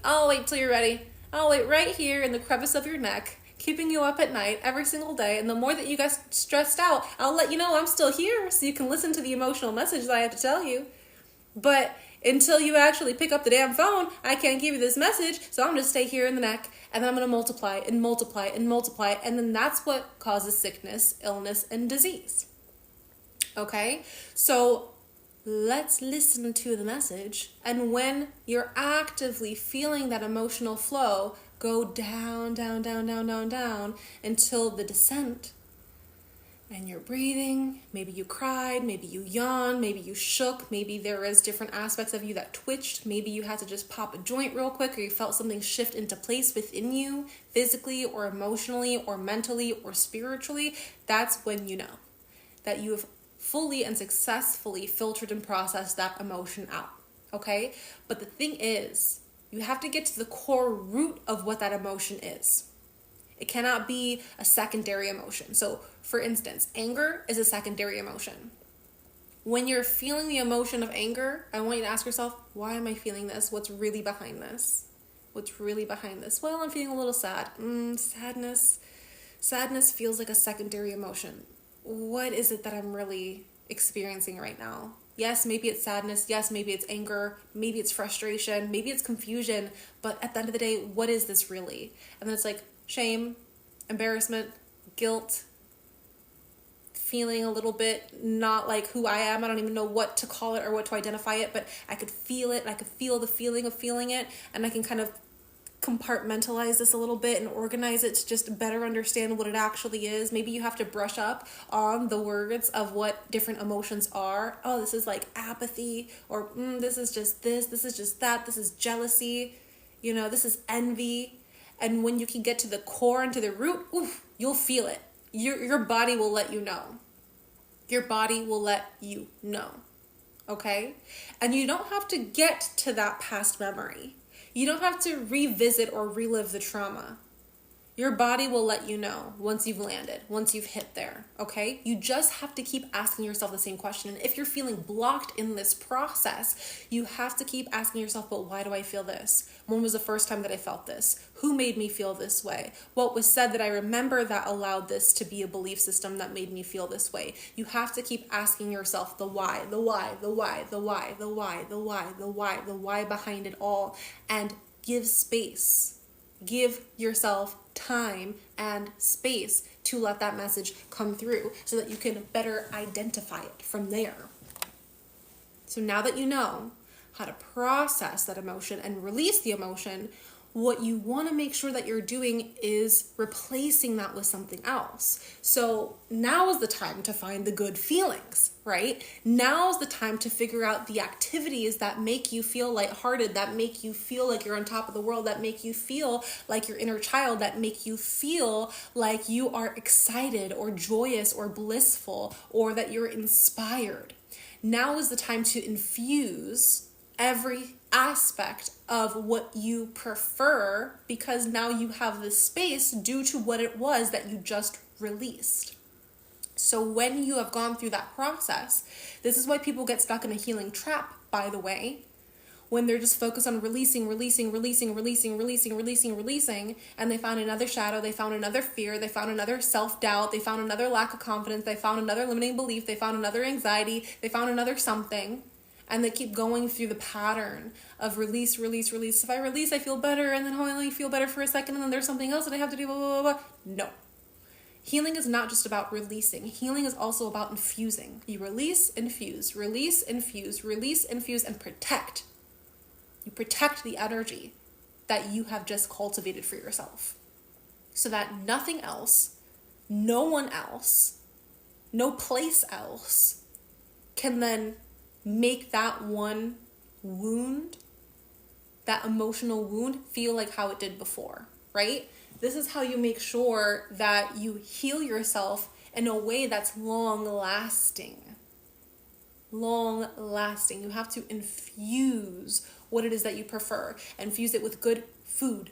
Speaker 1: till you're ready. I'll wait right here in the crevice of your neck, keeping you up at night every single day. And the more that you get stressed out, I'll let you know I'm still here so you can listen to the emotional message that I have to tell you. But until you actually pick up the damn phone, I can't give you this message, so I'm going to stay here in the neck, and then I'm going to multiply and multiply and multiply, and then that's what causes sickness, illness, and disease. Okay? So let's listen to the message, and when you're actively feeling that emotional flow, go down, down, down, down, down, down, until the descent. And you're breathing, maybe you cried, maybe you yawned, maybe you shook, maybe there is different aspects of you that twitched, maybe you had to just pop a joint real quick, or you felt something shift into place within you, physically or emotionally or mentally or spiritually. That's when you know that you have fully and successfully filtered and processed that emotion out, okay? But the thing is, you have to get to the core root of what that emotion is. It cannot be a secondary emotion. So, for instance, anger is a secondary emotion. When you're feeling the emotion of anger, I want you to ask yourself, why am I feeling this? What's really behind this? What's really behind this? Well, I'm feeling a little sad. Sadness. Sadness feels like a secondary emotion. What is it that I'm really experiencing right now? Yes, maybe it's sadness. Yes, maybe it's anger. Maybe it's frustration. Maybe it's confusion. But at the end of the day, what is this really? And then it's like, shame, embarrassment, guilt, feeling a little bit not like who I am. I don't even know what to call it or what to identify it, but I could feel it. I could feel the feeling of feeling it, and I can kind of compartmentalize this a little bit and organize it to just better understand what it actually is. Maybe you have to brush up on the words of what different emotions are. Oh, this is like apathy, or this is just this is just that, this is jealousy, this is envy. And when you can get to the core and to the root, you'll feel it. Your body will let you know. Your body will let you know. Okay? And you don't have to get to that past memory. You don't have to revisit or relive the trauma. Your body will let you know once you've landed, once you've hit there, okay? You just have to keep asking yourself the same question. And if you're feeling blocked in this process, you have to keep asking yourself, but why do I feel this? When was the first time that I felt this? Who made me feel this way? What was said that I remember that allowed this to be a belief system that made me feel this way? You have to keep asking yourself the why, the why, the why, the why, the why, the why, the why, the why behind it all, and give space. Give yourself time and space to let that message come through so that you can better identify it from there. So now that you know how to process that emotion and release the emotion, what you want to make sure that you're doing is replacing that with something else. So now is the time to find the good feelings, right? Now is the time to figure out the activities that make you feel lighthearted, that make you feel like you're on top of the world, that make you feel like your inner child, that make you feel like you are excited or joyous or blissful, or that you're inspired. Now is the time to infuse every aspect of what you prefer, because now you have the space due to what it was that you just released. So when you have gone through that process, this is why people get stuck in a healing trap, by the way, when they're just focused on releasing, and they found another shadow, they found another fear, they found another self-doubt, they found another lack of confidence, they found another limiting belief, they found another anxiety, they found another something. And they keep going through the pattern of release. If I release, I feel better, and then I only feel better for a second, and then there's something else that I have to do, blah, blah, blah, blah. No. Healing is not just about releasing. Healing is also about infusing. You release, infuse, and protect. You protect the energy that you have just cultivated for yourself, so that nothing else, no one else, no place else can then make that one wound, that emotional wound, feel like how it did before, right? This is how you make sure that you heal yourself in a way that's long-lasting. You have to infuse what it is that you prefer. Infuse it with good food.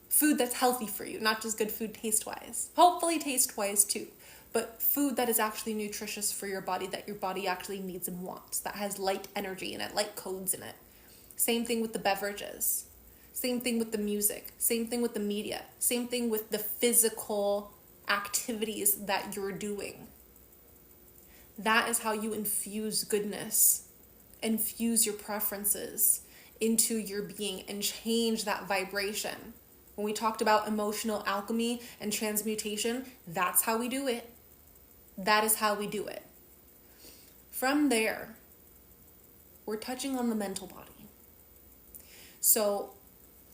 Speaker 1: Food that's healthy for you, not just good food taste-wise. Hopefully taste-wise too. But food that is actually nutritious for your body, that your body actually needs and wants, that has light energy in it, light codes in it. Same thing with the beverages. Same thing with the music. Same thing with the media. Same thing with the physical activities that you're doing. That is how you infuse goodness, infuse your preferences into your being and change that vibration. When we talked about emotional alchemy and transmutation, that's how we do it. That is how we do it. From there, we're touching on the mental body. So,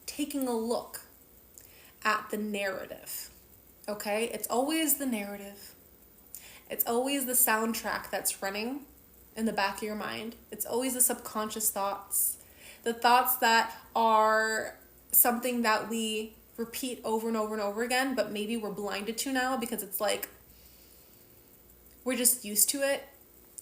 Speaker 1: taking a look at the narrative, okay? It's always the narrative. It's always the soundtrack that's running in the back of your mind. It's always the subconscious thoughts. The thoughts that are something that we repeat over and over and over again, but maybe we're blinded to now because it's like, we're just used to it.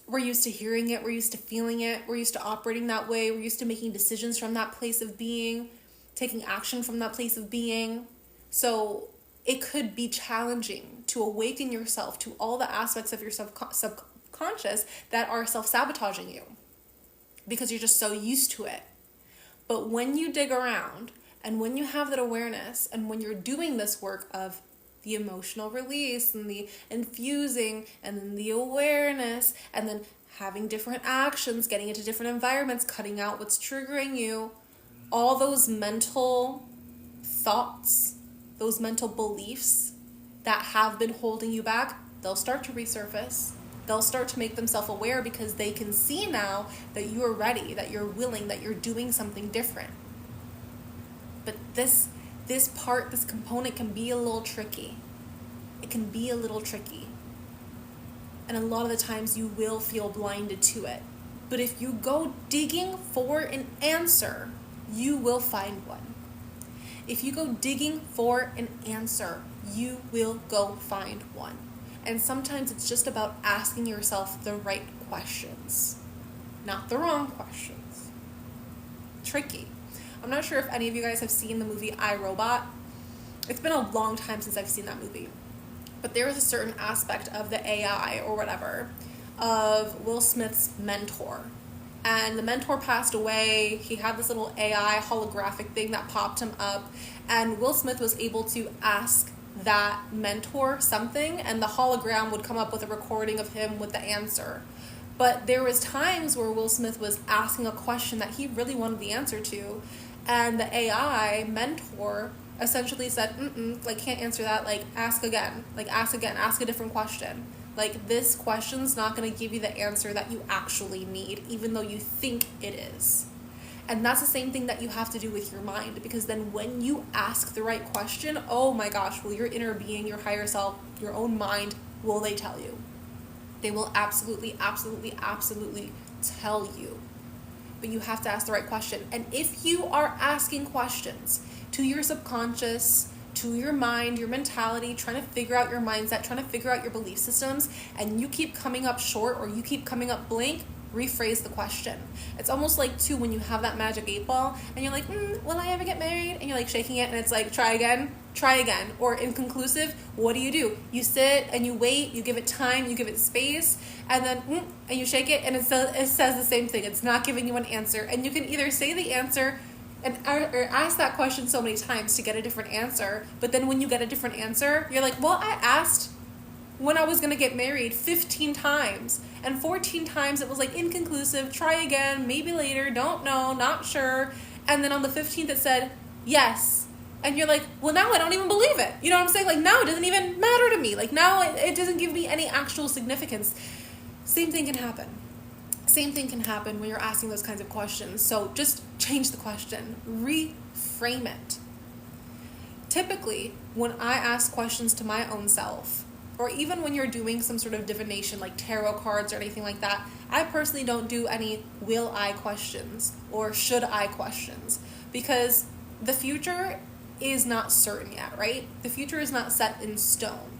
Speaker 1: We're used to hearing it. We're used to feeling it. We're used to operating that way. We're used to making decisions from that place of being, taking action from that place of being. So it could be challenging to awaken yourself to all the aspects of your subconscious that are self-sabotaging you because you're just so used to it. But when you dig around and when you have that awareness and when you're doing this work of the emotional release and the infusing and then the awareness and then having different actions, getting into different environments, cutting out what's triggering you, all those mental thoughts, those mental beliefs that have been holding you back, they'll start to resurface. They'll start to make themselves aware because they can see now that you are ready, that you're willing, that you're doing something different. But this component can be a little tricky. It can be a little tricky. And a lot of the times you will feel blinded to it. But if you go digging for an answer, you will find one. If you go digging for an answer, you will go find one. And sometimes it's just about asking yourself the right questions, not the wrong questions. Tricky. I'm not sure if any of you guys have seen the movie I, Robot. It's been a long time since I've seen that movie. But there was a certain aspect of the AI or whatever of Will Smith's mentor. And the mentor passed away. He had this little AI holographic thing that popped him up. And Will Smith was able to ask that mentor something, and the hologram would come up with a recording of him with the answer. But there was times where Will Smith was asking a question that he really wanted the answer to, and the AI mentor essentially said, can't answer that, ask again, ask a different question. This question's not going to give you the answer that you actually need, even though you think it is. And that's the same thing that you have to do with your mind, because then when you ask the right question, oh my gosh, will your inner being, your higher self, your own mind, will they tell you? They will absolutely, absolutely, absolutely tell you. But you have to ask the right question. And if you are asking questions to your subconscious, to your mind, your mentality, trying to figure out your mindset, trying to figure out your belief systems, and you keep coming up short or you keep coming up blank, rephrase the question. It's almost like too when you have that magic 8 ball and you're like, will I ever get married? And you're shaking it and it's like, try again. Or inconclusive, what do? You sit and you wait, you give it time, you give it space, and then and you shake it and it says the same thing. It's not giving you an answer. And you can either say the answer or ask that question so many times to get a different answer, but then when you get a different answer, you're like, well, I asked when I was going to get married 15 times, and 14 times it was inconclusive, try again, maybe later, don't know, not sure, and then on the 15th it said yes, and you're like, well, now I don't even believe it. You know what I'm saying? Now it doesn't even matter to me. Now it doesn't give me any actual significance. Same thing can happen. Same thing can happen when you're asking those kinds of questions. So just change the question, reframe it. Typically, when I ask questions to my own self, or even when you're doing some sort of divination like tarot cards or anything like that, I personally don't do any will I questions or should I questions, because the future is not certain yet, right? The future is not set in stone.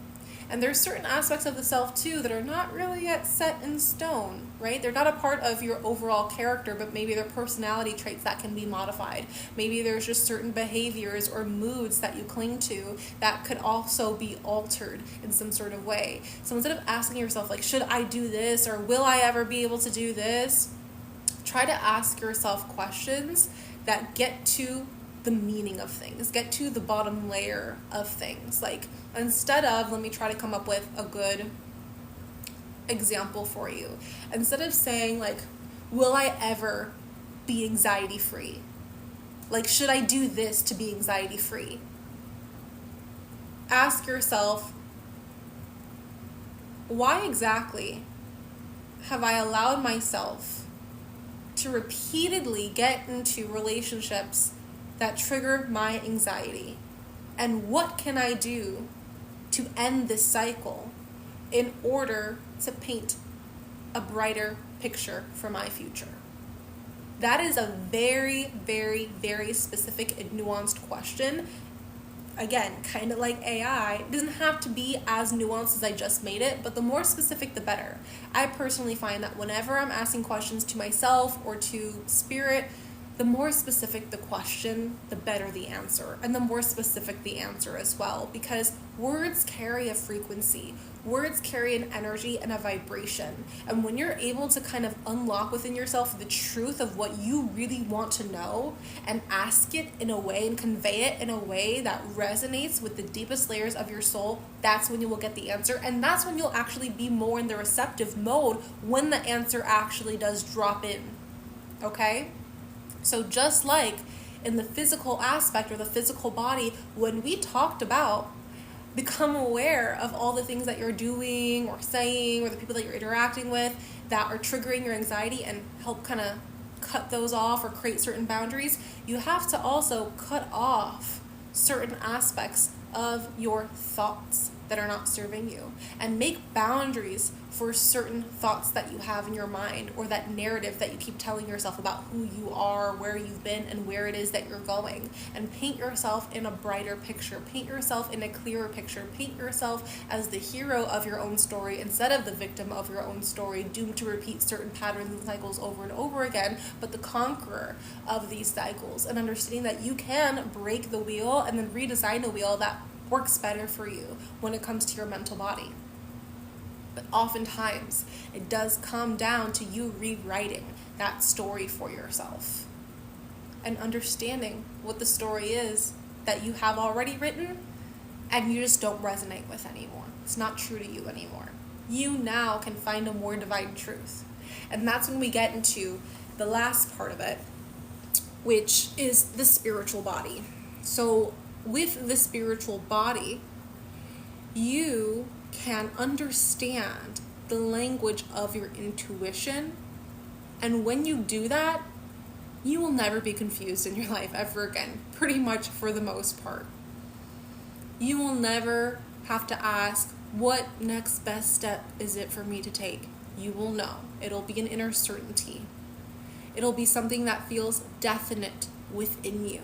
Speaker 1: And there's certain aspects of the self too that are not really yet set in stone, right? They're not a part of your overall character, but maybe they're personality traits that can be modified. Maybe there's just certain behaviors or moods that you cling to that could also be altered in some sort of way. So instead of asking yourself, like, should I do this, or will I ever be able to do this? Try to ask yourself questions that get to the meaning of things, get to the bottom layer of things. Like, instead of, let me try to come up with a good example for you. Instead of saying, like, will I ever be anxiety free? Like, should I do this to be anxiety free? Ask yourself, why exactly have I allowed myself to repeatedly get into relationships that trigger my anxiety? And what can I do to end this cycle in order to paint a brighter picture for my future? That is a very, very, very specific and nuanced question. Again, kind of like AI, it doesn't have to be as nuanced as I just made it, but the more specific, the better. I personally find that whenever I'm asking questions to myself or to spirit, the more specific the question, the better the answer, and the more specific the answer as well, because words carry a frequency. Words carry an energy and a vibration. And when you're able to kind of unlock within yourself the truth of what you really want to know and ask it in a way and convey it in a way that resonates with the deepest layers of your soul, that's when you will get the answer. And that's when you'll actually be more in the receptive mode when the answer actually does drop in. Okay? So just like in the physical aspect or the physical body, when we talked about become aware of all the things that you're doing or saying or the people that you're interacting with that are triggering your anxiety, and help kind of cut those off or create certain boundaries, you have to also cut off certain aspects of your thoughts that are not serving you, and make boundaries for certain thoughts that you have in your mind, or that narrative that you keep telling yourself about who you are, where you've been, and where it is that you're going. And paint yourself in a brighter picture, paint yourself in a clearer picture, paint yourself as the hero of your own story instead of the victim of your own story, doomed to repeat certain patterns and cycles over and over again, but the conqueror of these cycles, and understanding that you can break the wheel and then redesign the wheel that works better for you when it comes to your mental body. But oftentimes, it does come down to you rewriting that story for yourself and understanding what the story is that you have already written and you just don't resonate with anymore. It's not true to you anymore. You now can find a more divine truth. And that's when we get into the last part of it, which is the spiritual body. So with the spiritual body, you can understand the language of your intuition. And when you do that, you will never be confused in your life ever again, pretty much for the most part. You will never have to ask, what next best step is it for me to take? You will know. It'll be an inner certainty. It'll be something that feels definite within you.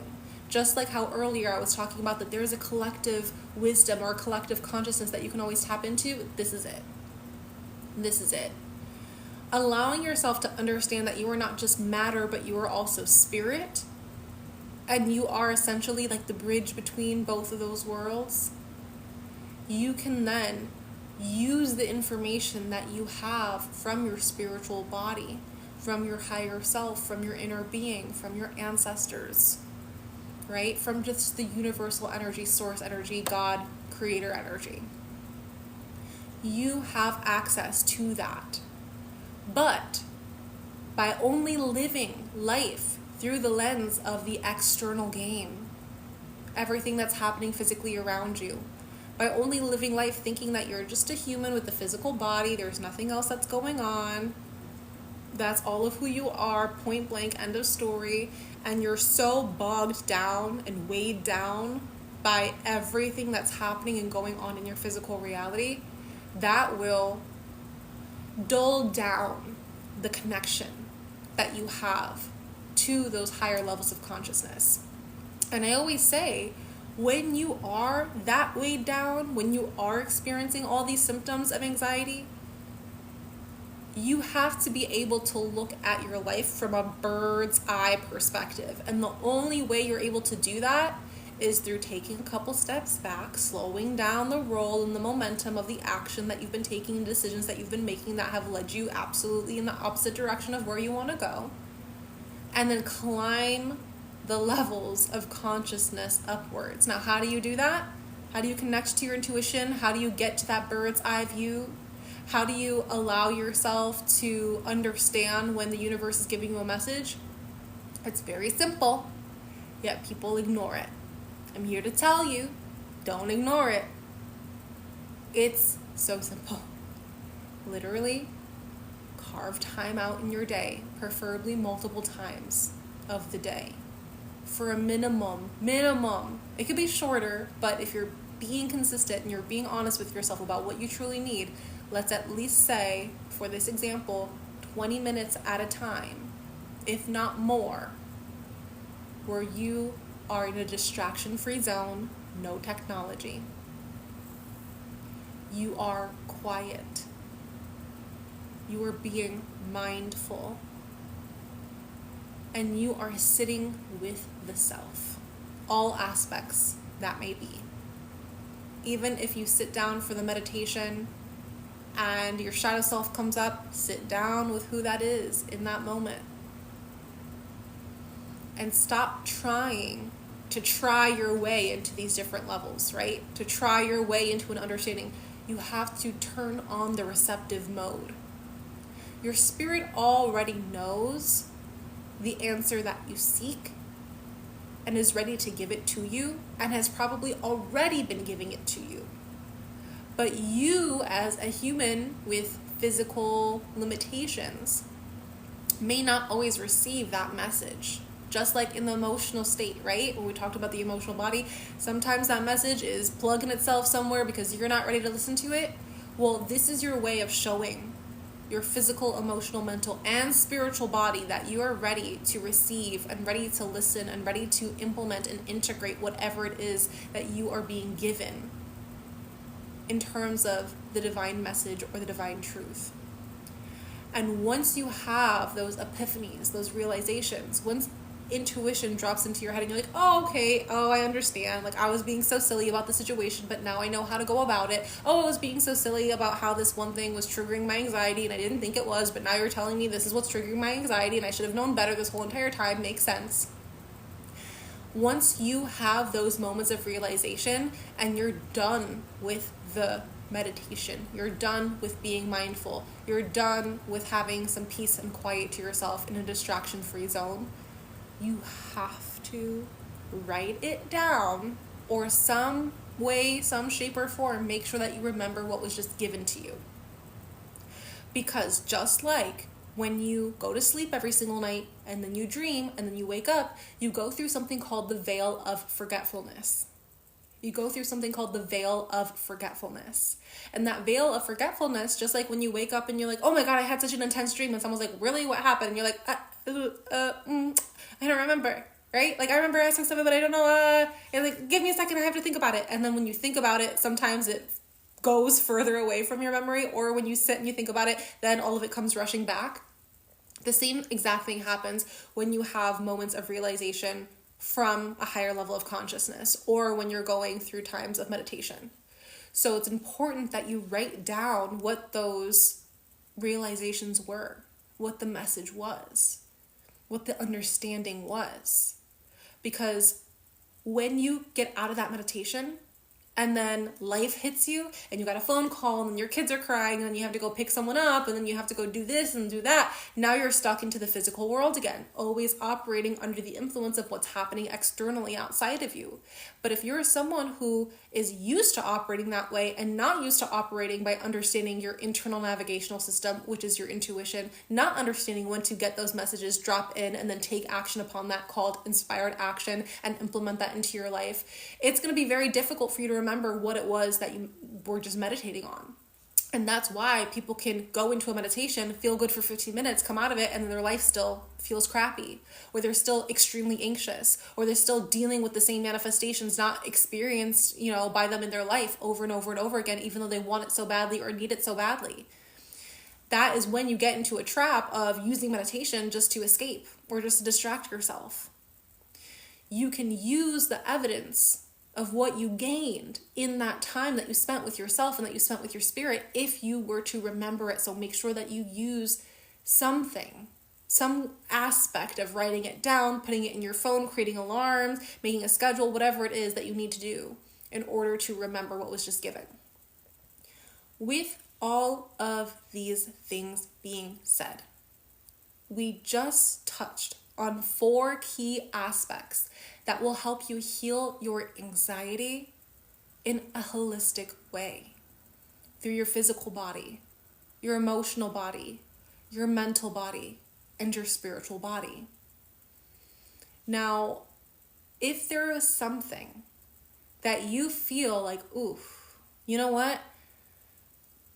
Speaker 1: Just like how earlier I was talking about that there's a collective wisdom or a collective consciousness that you can always tap into, this is it. This is it. Allowing yourself to understand that you are not just matter, but you are also spirit. And you are essentially like the bridge between both of those worlds. You can then use the information that you have from your spiritual body, from your higher self, from your inner being, from your ancestors, right? From just the universal energy, source energy, God, creator energy. You have access to that. But by only living life through the lens of the external game, everything that's happening physically around you, by only living life thinking that you're just a human with a physical body, there's nothing else that's going on, that's all of who you are, point blank, end of story, and you're so bogged down and weighed down by everything that's happening and going on in your physical reality, that will dull down the connection that you have to those higher levels of consciousness. And I always say, When you are that weighed down, when you are experiencing all these symptoms of anxiety, you have to be able to look at your life from a bird's eye perspective. And the only way you're able to do that is through taking a couple steps back, slowing down the roll and the momentum of the action that you've been taking, and decisions that you've been making that have led you absolutely in the opposite direction of where you want to go. And then climb the levels of consciousness upwards. Now, how do you do that? How do you connect to your intuition? How do you get to that bird's eye view? How do you allow yourself to understand when the universe is giving you a message? It's very simple, yet people ignore it. I'm here to tell you, don't ignore it. It's so simple. Literally, carve time out in your day, preferably multiple times of the day, for a minimum. It could be shorter, but if you're being consistent and you're being honest with yourself about what you truly need, let's at least say, for this example, 20 minutes at a time, if not more, where you are in a distraction-free zone, no technology. You are quiet. You are being mindful. And you are sitting with the self, all aspects that may be. Even if you sit down for the meditation and your shadow self comes up, sit down with who that is in that moment. And stop trying to try your way into these different levels, right? To try your way into an understanding, you have to turn on the receptive mode. Your spirit already knows the answer that you seek and is ready to give it to you, and has probably already been giving it to you. But you, as a human with physical limitations, may not always receive that message. Just like in the emotional state, right? When we talked about the emotional body, sometimes that message is plugging itself somewhere because you're not ready to listen to it. Well, this is your way of showing your physical, emotional, mental, and spiritual body that you are ready to receive and ready to listen and ready to implement and integrate whatever it is that you are being given in terms of the divine message or the divine truth. And once you have those epiphanies, those realizations, once intuition drops into your head and you're like, oh, okay, oh, I understand. Like, I was being so silly about the situation, but now I know how to go about it. Oh, I was being so silly about how this one thing was triggering my anxiety and I didn't think it was, but now you're telling me this is what's triggering my anxiety and I should have known better this whole entire time. Makes sense. Once you have those moments of realization and you're done with the meditation, you're done with being mindful, you're done with having some peace and quiet to yourself in a distraction-free zone, you have to write it down, or some way, some shape or form, make sure that you remember what was just given to you. Because just like when you go to sleep every single night and then you dream and then you wake up, you go through something called the veil of forgetfulness. You go through something called the veil of forgetfulness. And that veil of forgetfulness, just like when you wake up and you're like, oh my God, I had such an intense dream. And someone's like, really, what happened? And you're like, I don't remember, right? Like, I remember asking something, but I don't know. And like, give me a second, I have to think about it. And then when you think about it, sometimes it goes further away from your memory. Or when you sit and you think about it, then all of it comes rushing back. The same exact thing happens when you have moments of realization from a higher level of consciousness, or when you're going through times of meditation. So it's important that you write down what those realizations were, what the message was, what the understanding was. Because when you get out of that meditation and then life hits you and you got a phone call and then your kids are crying and then you have to go pick someone up and then you have to go do this and do that, now you're stuck into the physical world again, always operating under the influence of what's happening externally outside of you. But if you're someone who is used to operating that way and not used to operating by understanding your internal navigational system, which is your intuition, not understanding when to get those messages, drop in, and then take action upon that, called inspired action, and implement that into your life, it's going to be very difficult for you to remember what it was that you were just meditating on. And that's why people can go into a meditation, feel good for 15 minutes, come out of it, and then their life still feels crappy, or they're still extremely anxious, or they're still dealing with the same manifestations not experienced, by them in their life over and over and over again, even though they want it so badly or need it so badly. That is when you get into a trap of using meditation just to escape or just to distract yourself. You can use the evidence of what you gained in that time that you spent with yourself and that you spent with your spirit if you were to remember it. So make sure that you use something, some aspect of writing it down, putting it in your phone, creating alarms, making a schedule, whatever it is that you need to do in order to remember what was just given. With all of these things being said, we just touched on 4 key aspects that will help you heal your anxiety in a holistic way through your physical body, your emotional body, your mental body, and your spiritual body. Now, if there is something that you feel like, oof, you know what?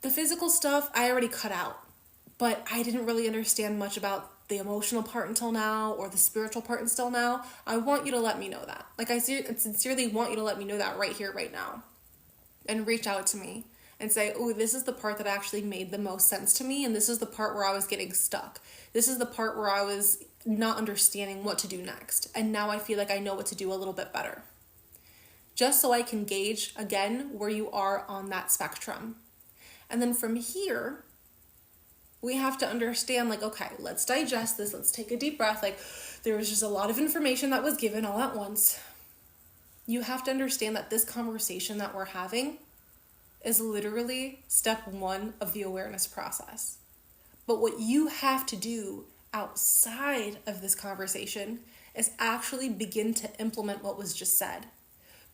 Speaker 1: The physical stuff I already cut out, but I didn't really understand much about the emotional part until now, or the spiritual part until now, I want you to let me know that. Like, I sincerely want you to let me know that right here, right now. And reach out to me and say, oh, this is the part that actually made the most sense to me, and this is the part where I was getting stuck. This is the part where I was not understanding what to do next. And now I feel like I know what to do a little bit better. Just so I can gauge, again, where you are on that spectrum. And then from here, we have to understand, like, okay, let's digest this. Let's take a deep breath. Like, there was just a lot of information that was given all at once. You have to understand that this conversation that we're having is literally step 1 of the awareness process. But what you have to do outside of this conversation is actually begin to implement what was just said.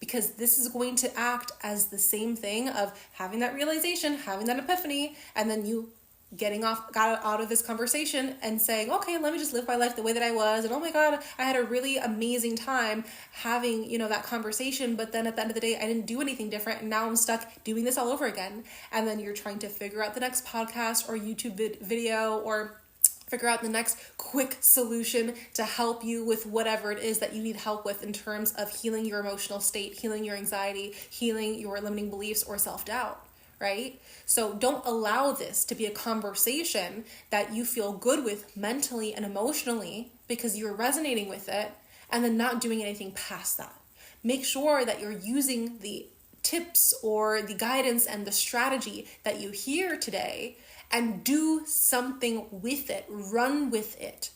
Speaker 1: Because this is going to act as the same thing of having that realization, having that epiphany, and then you got out of this conversation and saying, okay, let me just live my life the way that I was. And oh my God, I had a really amazing time having, that conversation. But then at the end of the day, I didn't do anything different. And now I'm stuck doing this all over again. And then you're trying to figure out the next podcast or YouTube video or figure out the next quick solution to help you with whatever it is that you need help with in terms of healing your emotional state, healing your anxiety, healing your limiting beliefs or self-doubt. Right? So don't allow this to be a conversation that you feel good with mentally and emotionally because you're resonating with it and then not doing anything past that. Make sure that you're using the tips or the guidance and the strategy that you hear today and do something with it, run with it,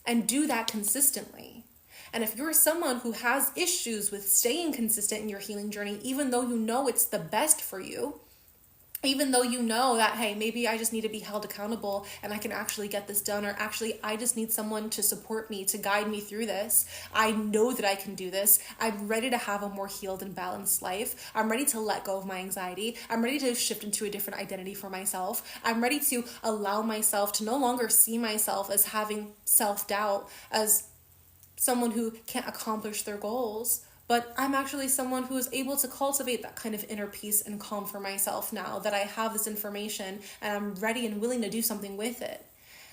Speaker 1: and do that consistently. And if you're someone who has issues with staying consistent in your healing journey, even though you know it's the best for you, even though you know that, hey, maybe I just need to be held accountable and I can actually get this done, or actually I just need someone to support me, to guide me through this. I know that I can do this. I'm ready to have a more healed and balanced life. I'm ready to let go of my anxiety. I'm ready to shift into a different identity for myself. I'm ready to allow myself to no longer see myself as having self-doubt, as someone who can't accomplish their goals. But I'm actually someone who is able to cultivate that kind of inner peace and calm for myself now that I have this information and I'm ready and willing to do something with it.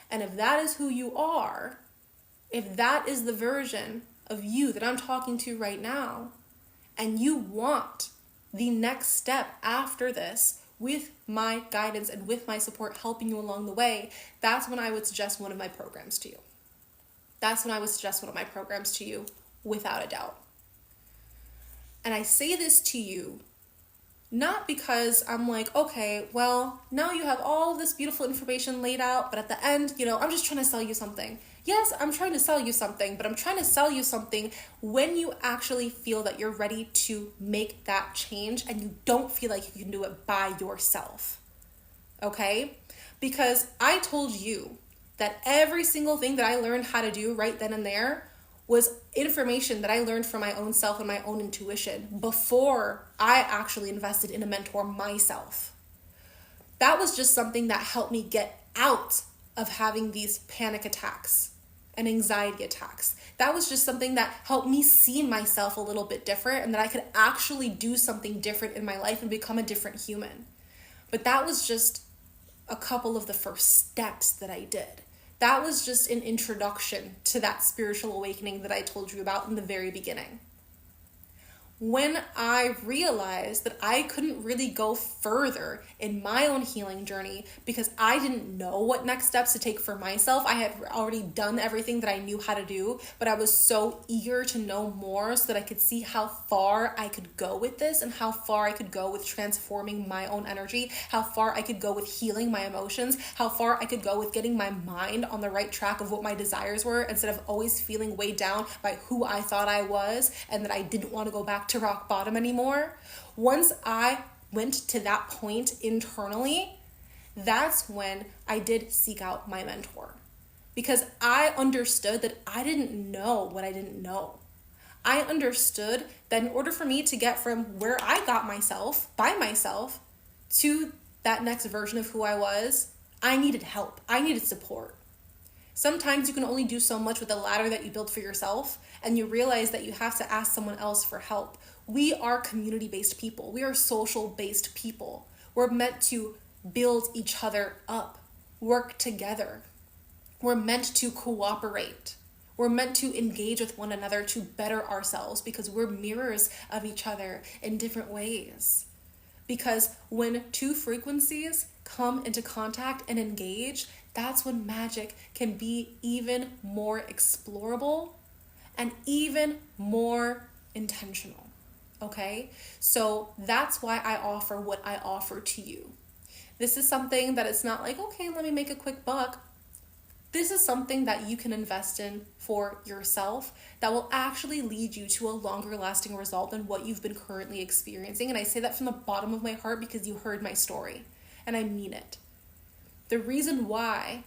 Speaker 1: And if that is who you are, if that is the version of you that I'm talking to right now, and you want the next step after this with my guidance and with my support helping you along the way, that's when I would suggest one of my programs to you. That's when I would suggest one of my programs to you, without a doubt. And I say this to you not because I'm like, okay, well, now you have all this beautiful information laid out, but at the end, I'm just trying to sell you something. Yes, I'm trying to sell you something, but I'm trying to sell you something when you actually feel that you're ready to make that change and you don't feel like you can do it by yourself. Okay? Because I told you that every single thing that I learned how to do right then and there was information that I learned from my own self and my own intuition before I actually invested in a mentor myself. That was just something that helped me get out of having these panic attacks and anxiety attacks. That was just something that helped me see myself a little bit different and that I could actually do something different in my life and become a different human. But that was just a couple of the first steps that I did. That was just an introduction to that spiritual awakening that I told you about in the very beginning. When I realized that I couldn't really go further in my own healing journey because I didn't know what next steps to take for myself. I had already done everything that I knew how to do, but I was so eager to know more so that I could see how far I could go with this and how far I could go with transforming my own energy, how far I could go with healing my emotions, how far I could go with getting my mind on the right track of what my desires were instead of always feeling weighed down by who I thought I was and that I didn't want to go back to rock bottom anymore. Once I went to that point internally, that's when I did seek out my mentor, because I understood that I didn't know what I didn't know. I understood that in order for me to get from where I got myself by myself to that next version of who I was, I needed help. I needed support. Sometimes you can only do so much with the ladder that you build for yourself, and you realize that you have to ask someone else for help. We are community-based people. We are social-based people. We're meant to build each other up, work together. We're meant to cooperate. We're meant to engage with one another to better ourselves because we're mirrors of each other in different ways. Because when two frequencies come into contact and engage, that's when magic can be even more explorable and even more intentional. Okay? So that's why I offer what I offer to you. This is something that it's not like, okay, let me make a quick buck. This is something that you can invest in for yourself that will actually lead you to a longer lasting result than what you've been currently experiencing. And I say that from the bottom of my heart because you heard my story, and I mean it. The reason why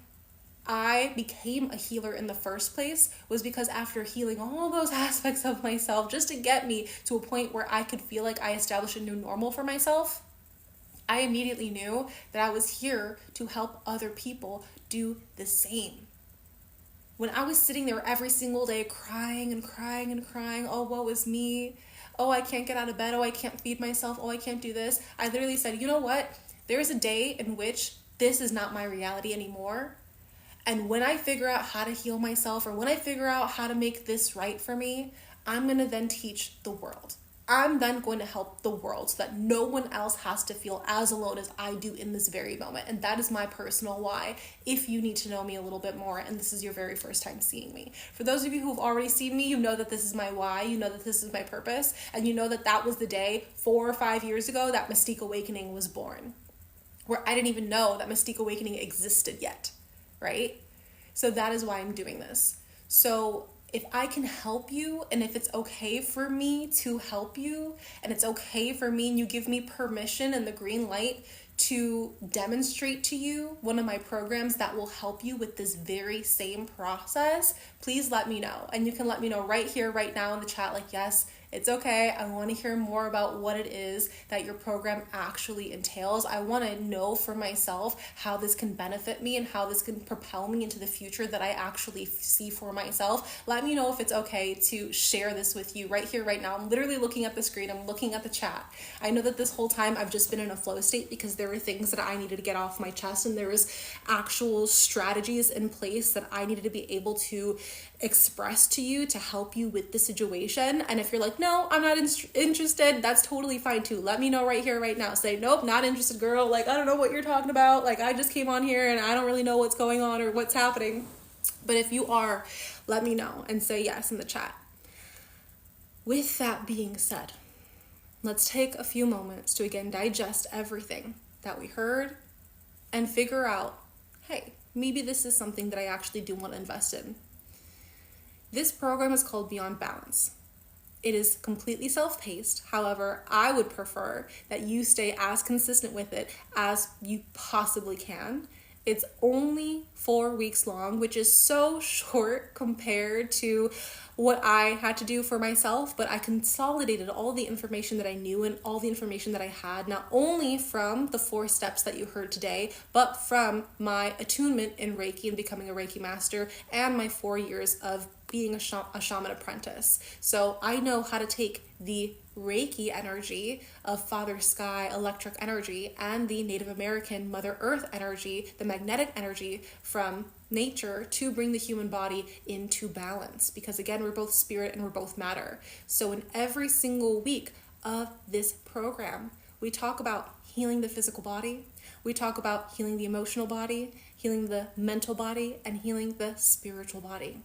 Speaker 1: I became a healer in the first place was because after healing all those aspects of myself, just to get me to a point where I could feel like I established a new normal for myself, I immediately knew that I was here to help other people do the same. When I was sitting there every single day crying and crying and crying, oh, woe is me. Oh, I can't get out of bed. Oh, I can't feed myself. Oh, I can't do this. I literally said, you know what? There's a day in which this is not my reality anymore. And when I figure out how to heal myself, or when I figure out how to make this right for me, I'm going to then teach the world. I'm then going to help the world so that no one else has to feel as alone as I do in this very moment. And that is my personal why, if you need to know me a little bit more and this is your very first time seeing me. For those of you who have already seen me, you know that this is my why, you know that this is my purpose, and you know that that was the day 4 or 5 years ago that Mystique Awakening was born, where I didn't even know that Mystique Awakening existed yet, right? So that is why I'm doing this. So if I can help you, and if it's okay for me to help you, and it's okay for me and you give me permission and the green light to demonstrate to you one of my programs that will help you with this very same process, please let me know. And you can let me know right here, right now in the chat, like, yes, it's okay. I want to hear more about what it is that your program actually entails. I want to know for myself how this can benefit me and how this can propel me into the future that I actually see for myself. Let me know if it's okay to share this with you right here, right now. I'm literally looking at the screen. I'm looking at the chat. I know that this whole time I've just been in a flow state because there were things that I needed to get off my chest, and there was actual strategies in place that I needed to be able to express to you to help you with the situation. And if you're like, no, I'm not interested, that's totally fine too. Let me know right here, right now. Say, nope, not interested, girl. Like, I don't know what you're talking about. Like, I just came on here and I don't really know what's going on or what's happening. But if you are, let me know and say yes in the chat. With that being said, let's take a few moments to again digest everything that we heard and figure out, hey, maybe this is something that I actually do want to invest in. This program is called Beyond Balance. It is completely self-paced. However, I would prefer that you stay as consistent with it as you possibly can. It's only 4 weeks long, which is so short compared to what I had to do for myself, but I consolidated all the information that I knew and all the information that I had, not only from the 4 steps that you heard today, but from my attunement in Reiki and becoming a Reiki master and my 4 years of being a shaman apprentice. So I know how to take the Reiki energy of Father Sky, electric energy, and the Native American Mother Earth energy, the magnetic energy from nature, to bring the human body into balance. Because again, we're both spirit and we're both matter. So in every single week of this program, we talk about healing the physical body, we talk about healing the emotional body, healing the mental body, and healing the spiritual body.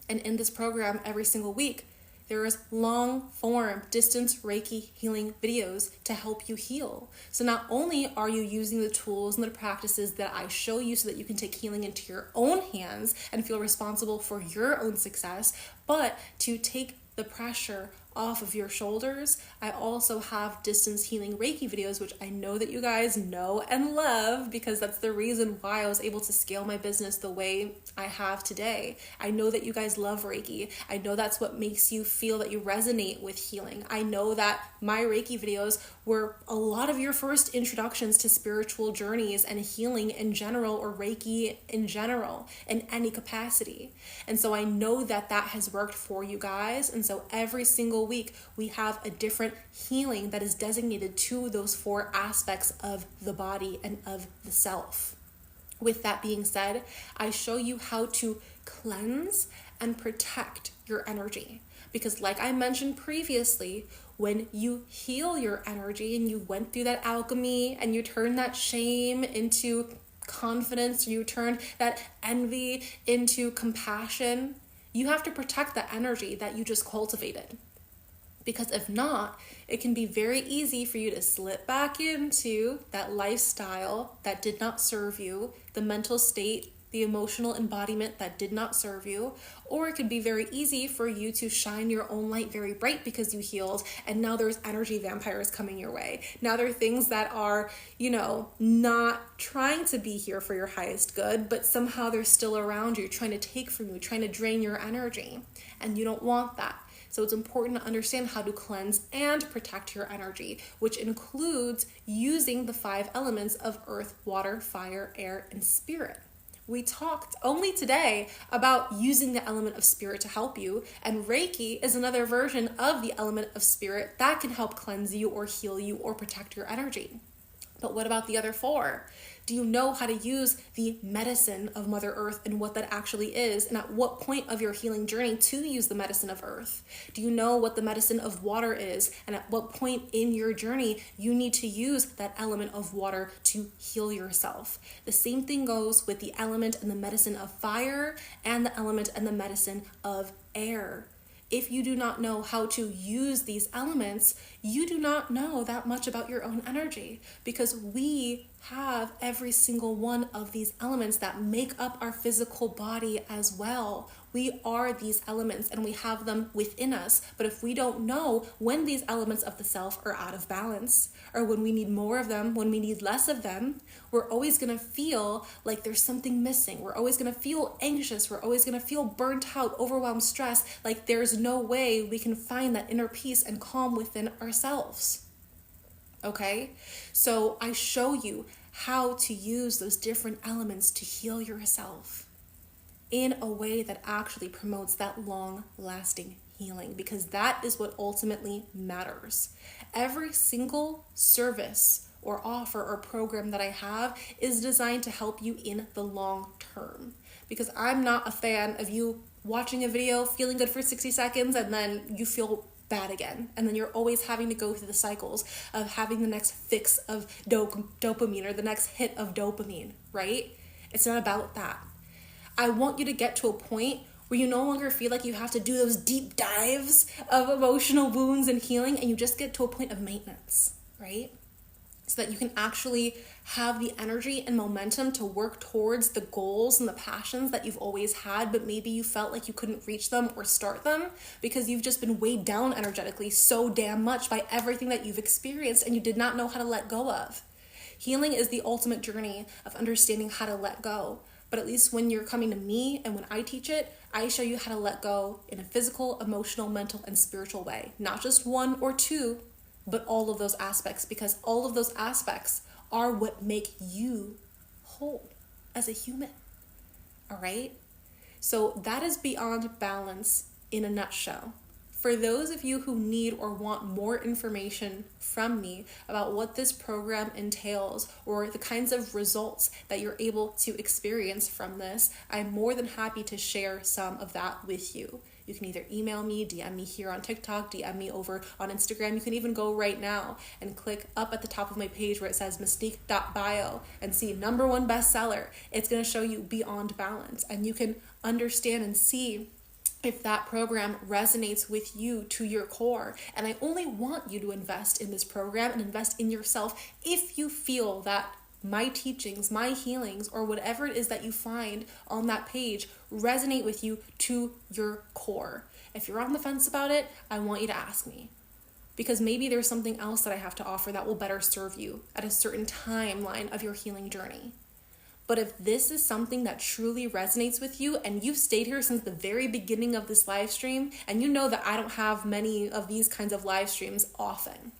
Speaker 1: And in this program, every single week, there is long form distance Reiki healing videos to help you heal. So not only are you using the tools and the practices that I show you so that you can take healing into your own hands and feel responsible for your own success, but to take the pressure off of your shoulders, I also have distance healing Reiki videos, which I know that you guys know and love, because that's the reason why I was able to scale my business the way I have today. I know that you guys love Reiki. I know that's what makes you feel that you resonate with healing. I know that my Reiki videos were a lot of your first introductions to spiritual journeys and healing in general, or Reiki in general, in any capacity. And so I know that that has worked for you guys. And so every single week we have a different healing that is designated to those 4 aspects of the body and of the self. With that being said, I show you how to cleanse and protect your energy. Because like I mentioned previously, when you heal your energy and you went through that alchemy and you turn that shame into confidence, you turn that envy into compassion, you have to protect the energy that you just cultivated. Because if not, it can be very easy for you to slip back into that lifestyle that did not serve you, the mental state, the emotional embodiment that did not serve you, or it could be very easy for you to shine your own light very bright because you healed, and now there's energy vampires coming your way. Now there are things that are, not trying to be here for your highest good, but somehow they're still around you, trying to take from you, trying to drain your energy, and you don't want that. So it's important to understand how to cleanse and protect your energy, which includes using the 5 elements of earth, water, fire, air, and spirit. We talked only today about using the element of spirit to help you, and Reiki is another version of the element of spirit that can help cleanse you or heal you or protect your energy. But what about the other 4? Do you know how to use the medicine of Mother Earth and what that actually is, and at what point of your healing journey to use the medicine of Earth? Do you know what the medicine of water is, and at what point in your journey you need to use that element of water to heal yourself? The same thing goes with the element and the medicine of fire and the element and the medicine of air. If you do not know how to use these elements, you do not know that much about your own energy, because we have every single one of these elements that make up our physical body as well. We are these elements and we have them within us. But if we don't know when these elements of the self are out of balance, or when we need more of them, when we need less of them, we're always going to feel like there's something missing. We're always going to feel anxious. We're always going to feel burnt out, overwhelmed, stressed, like there's no way we can find that inner peace and calm within ourselves. Okay? So I show you how to use those different elements to heal yourself in a way that actually promotes that long-lasting healing, because that is what ultimately matters. Every single service or offer or program that I have is designed to help you in the long term, because I'm not a fan of you watching a video, feeling good for 60 seconds, and then you feel bad again. And then you're always having to go through the cycles of having the next fix of dopamine or the next hit of dopamine, right? It's not about that. I want you to get to a point where you no longer feel like you have to do those deep dives of emotional wounds and healing, and you just get to a point of maintenance, right? So that you can actually have the energy and momentum to work towards the goals and the passions that you've always had, but maybe you felt like you couldn't reach them or start them because you've just been weighed down energetically so damn much by everything that you've experienced and you did not know how to let go of. Healing is the ultimate journey of understanding how to let go. But at least when you're coming to me and when I teach it, I show you how to let go in a physical, emotional, mental, and spiritual way. Not just one or two, but all of those aspects, because all of those aspects are what make you whole as a human. All right? So that is Beyond Balance in a nutshell. For those of you who need or want more information from me about what this program entails or the kinds of results that you're able to experience from this, I'm more than happy to share some of that with you. You can either email me, DM me here on TikTok, DM me over on Instagram. You can even go right now and click up at the top of my page where it says mystique.bio and see #1 bestseller. It's going to show you Beyond Balance, and you can understand and see if that program resonates with you to your core. And I only want you to invest in this program and invest in yourself if you feel that my teachings, my healings, or whatever it is that you find on that page resonate with you to your core. If you're on the fence about it, I want you to ask me, because maybe there's something else that I have to offer that will better serve you at a certain timeline of your healing journey. But if this is something that truly resonates with you and you've stayed here since the very beginning of this live stream, and you know that I don't have many of these kinds of live streams often.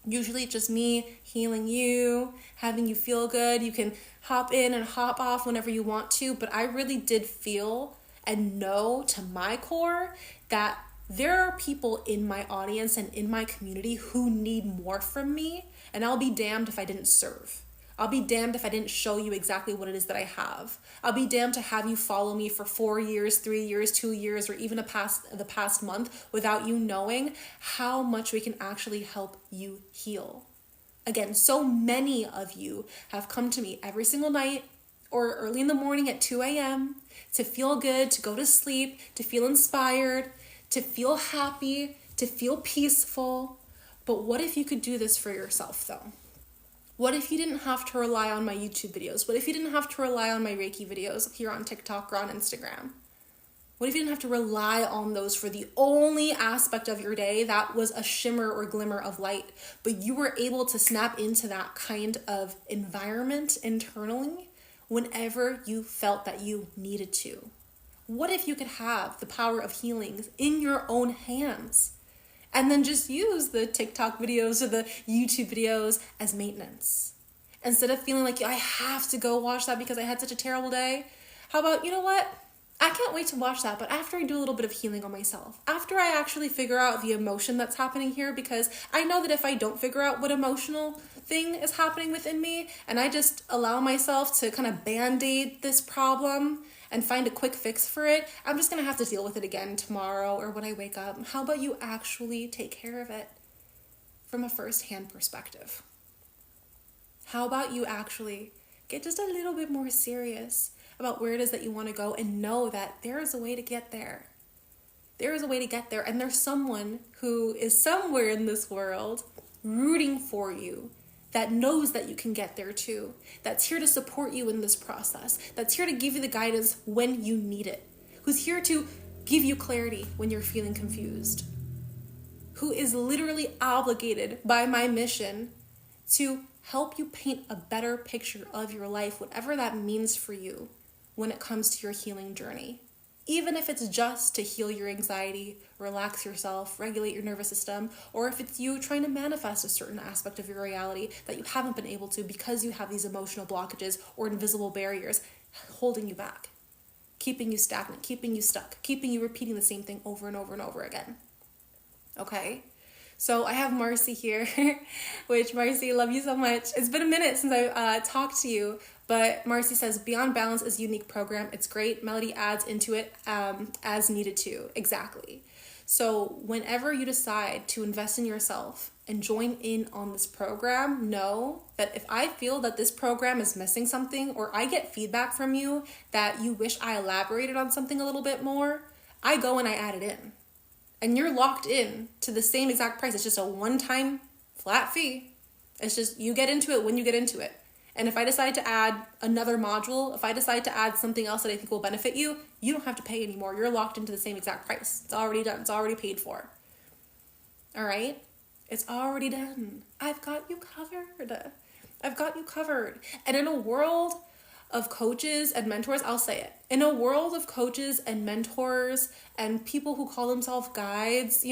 Speaker 1: Usually just me healing you, having you feel good. You can hop in and hop off whenever you want to, but I really did feel and know to my core that there are people in my audience and in my community who need more from me, and I'll be damned if I didn't serve. I'll be damned if I didn't show you exactly what it is that I have. I'll be damned to have you follow me for 4 years, 3 years, 2 years, or even the past month without you knowing how much we can actually help you heal. Again, so many of you have come to me every single night or early in the morning at 2 a.m. to feel good, to go to sleep, to feel inspired, to feel happy, to feel peaceful. But what if you could do this for yourself though? What if you didn't have to rely on my YouTube videos? What if you didn't have to rely on my Reiki videos here on TikTok or on Instagram? What if you didn't have to rely on those for the only aspect of your day that was a shimmer or glimmer of light, but you were able to snap into that kind of environment internally whenever you felt that you needed to? What if you could have the power of healing in your own hands? And then just use the TikTok videos or the YouTube videos as maintenance. Instead of feeling like I have to go watch that because I had such a terrible day, how about, you know what? I can't wait to watch that, but after I do a little bit of healing on myself, after I actually figure out the emotion that's happening here, because I know that if I don't figure out what emotional thing is happening within me, and I just allow myself to kind of band-aid this problem and find a quick fix for it, I'm just gonna have to deal with it again tomorrow or when I wake up. How about you actually take care of it from a first-hand perspective? How about you actually get just a little bit more serious about where it is that you want to go and know that there is a way to get there. There is a way to get there, and there's someone who is somewhere in this world rooting for you that knows that you can get there too, that's here to support you in this process, that's here to give you the guidance when you need it, who's here to give you clarity when you're feeling confused, who is literally obligated by my mission to help you paint a better picture of your life, whatever that means for you when it comes to your healing journey. Even if it's just to heal your anxiety, relax yourself, regulate your nervous system, or if it's you trying to manifest a certain aspect of your reality that you haven't been able to because you have these emotional blockages or invisible barriers holding you back, keeping you stagnant, keeping you stuck, keeping you repeating the same thing over and over and over again. Okay? So I have Marcy here, which Marcy, love you so much. It's been a minute since I talked to you, but Marcy says, Beyond Balance is a unique program. It's great. Melody adds into it as needed to. Exactly. So whenever you decide to invest in yourself and join in on this program, know that if I feel that this program is missing something, or I get feedback from you that you wish I elaborated on something a little bit more, I go and I add it in. And you're locked in to the same exact price. It's just a one-time flat fee. It's just you get into it when you get into it. And if I decide to add another module, if I decide to add something else that I think will benefit you, you don't have to pay anymore. You're locked into the same exact price. It's already done. It's already paid for. All right? It's already done. I've got you covered. I've got you covered. And in a world of coaches and mentors, I'll say it. In a world of coaches and mentors and people who call themselves guides,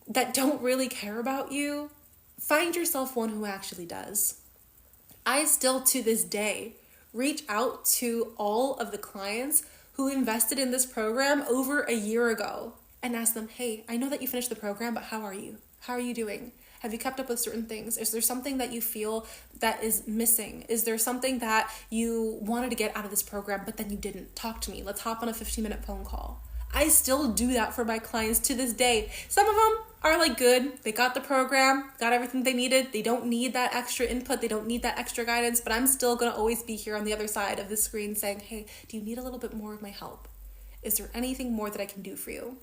Speaker 1: that don't really care about you, find yourself one who actually does. I still, to this day, reach out to all of the clients who invested in this program over a year ago and ask them, hey, I know that you finished the program, but how are you? How are you doing? Have you kept up with certain things? Is there something that you feel that is missing? Is there something that you wanted to get out of this program, but then you didn't? Talk to me. Let's hop on a 15-minute phone call. I still do that for my clients to this day. Some of them are like good. They got the program, got everything they needed. They don't need that extra input. They don't need that extra guidance, but I'm still going to always be here on the other side of the screen saying, hey, do you need a little bit more of my help? Is there anything more that I can do for you?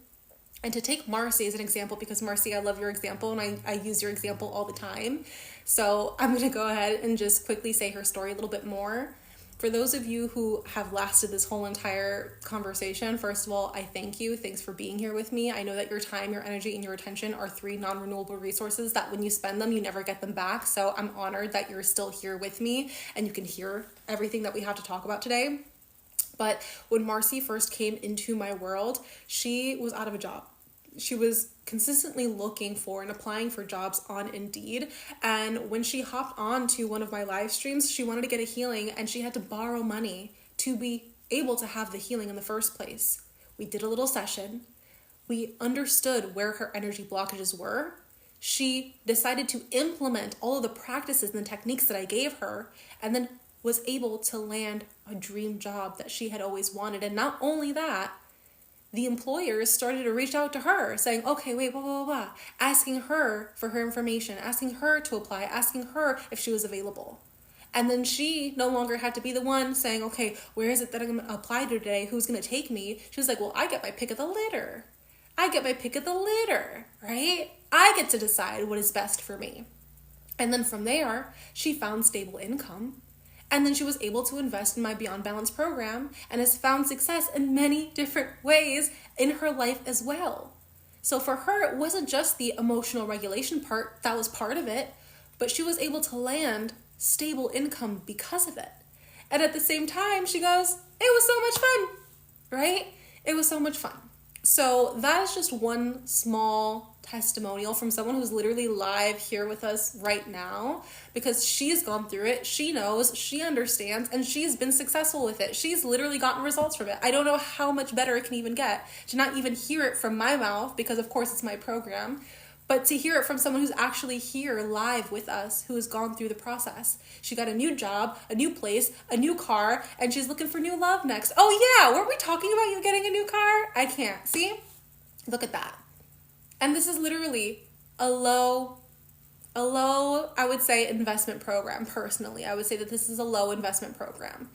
Speaker 1: And to take Marcy as an example, because Marcy, I love your example and I use your example all the time. So I'm going to go ahead and just quickly say her story a little bit more. For those of you who have lasted this whole entire conversation, first of all, I thank you. Thanks for being here with me. I know that your time, your energy, and your attention are 3 non-renewable resources that when you spend them, you never get them back. So I'm honored that you're still here with me and you can hear everything that we have to talk about today. But when Marcy first came into my world, she was out of a job. She was consistently looking for and applying for jobs on Indeed. And when she hopped on to one of my live streams, she wanted to get a healing and she had to borrow money to be able to have the healing in the first place. We did a little session. We understood where her energy blockages were. She decided to implement all of the practices and the techniques that I gave her, and then was able to land a dream job that she had always wanted. And not only that, the employers started to reach out to her saying, okay, wait, blah, blah, blah, asking her for her information, asking her to apply, asking her if she was available. And then she no longer had to be the one saying, okay, where is it that I'm going to apply to today? Who's going to take me? She was like, well, I get my pick of the litter. I get my pick of the litter, right? I get to decide what is best for me. And then from there, she found stable income. And then she was able to invest in my Beyond Balance program and has found success in many different ways in her life as well. So for her, it wasn't just the emotional regulation part that was part of it, but she was able to land stable income because of it. And at the same time, she goes, it was so much fun, right? It was so much fun. So that is just one small testimonial from someone who's literally live here with us right now, because she's gone through it. She knows, she understands, and she's been successful with it. She's literally gotten results from it. I don't know how much better it can even get to not even hear it from my mouth, because of course it's my program, but to hear it from someone who's actually here live with us, who has gone through the process. She got a new job, a new place, a new car, and she's looking for new love next. Oh yeah, weren't we talking about you getting a new car? I can't. See? Look at that. And this is literally a low, I would say, investment program. Personally, I would say that this is a low investment program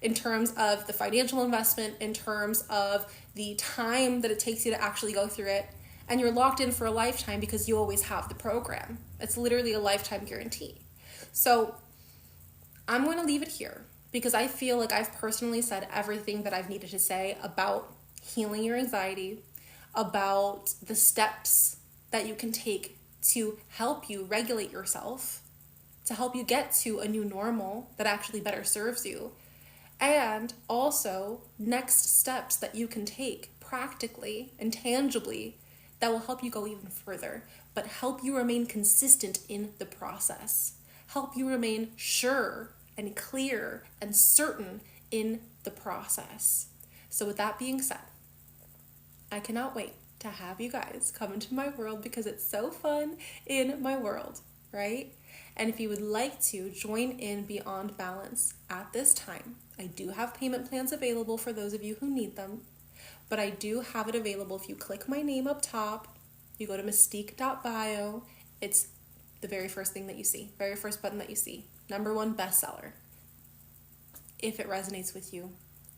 Speaker 1: in terms of the financial investment, in terms of the time that it takes you to actually go through it. And you're locked in for a lifetime because you always have the program. It's literally a lifetime guarantee. So I'm going to leave it here because I feel like I've personally said everything that I've needed to say about healing your anxiety, about the steps that you can take to help you regulate yourself, to help you get to a new normal that actually better serves you, and also next steps that you can take practically and tangibly that will help you go even further, but help you remain consistent in the process, help you remain sure and clear and certain in the process. So with that being said, I cannot wait to have you guys come into my world because it's so fun in my world, right? And if you would like to join in Beyond Balance at this time, I do have payment plans available for those of you who need them. But I do have it available. If you click my name up top, you go to mystique.bio, it's the very first thing that you see, very first button that you see, #1 bestseller. If it resonates with you,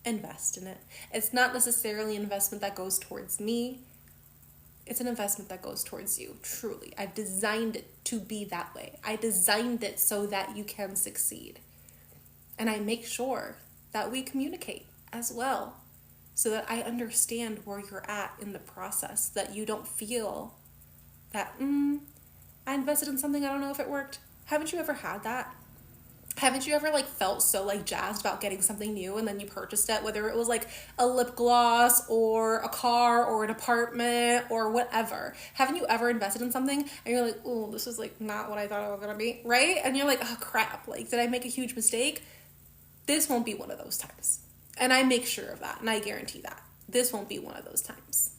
Speaker 1: invest in it. It's not necessarily an investment that goes towards me. It's an investment that goes towards you, truly. I've designed it to be that way. I designed it so that you can succeed. And I make sure that we communicate as well, so that I understand where you're at in the process, that you don't feel that, I invested in something, I don't know if it worked. Haven't you ever had that? Haven't you ever felt so jazzed about getting something new and then you purchased it, whether it was a lip gloss or a car or an apartment or whatever? Haven't you ever invested in something and you're like, oh, this is not what I thought it was gonna be, right? And you're like, oh crap, did I make a huge mistake? This won't be one of those times. And I make sure of that, and I guarantee that. This won't be one of those times.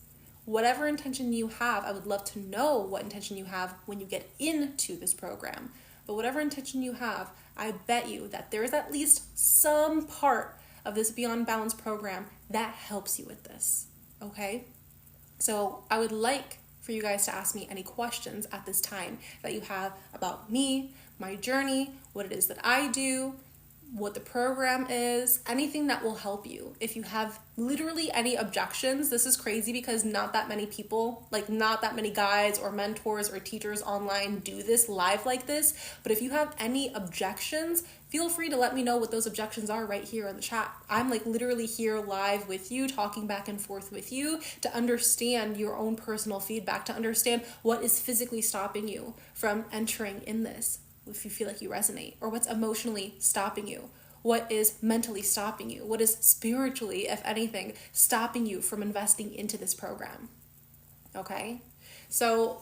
Speaker 1: whatever intention you have, I would love to know what intention you have when you get into this program. But whatever intention you have, I bet you that there is at least some part of this Beyond Balance program that helps you with this, okay? So I would like for you guys to ask me any questions at this time that you have about me, my journey, what it is that I do, what the program is, anything that will help you. If you have literally any objections, this is crazy because not that many people, like not that many guides or mentors or teachers online do this live like this. But if you have any objections, feel free to let me know what those objections are right here in the chat. I'm like literally here live with you, talking back and forth with you to understand your own personal feedback, to understand what is physically stopping you from entering in this. If you feel like you resonate, or what's emotionally stopping you, what is mentally stopping you, what is spiritually, if anything, stopping you from investing into this program. Okay? So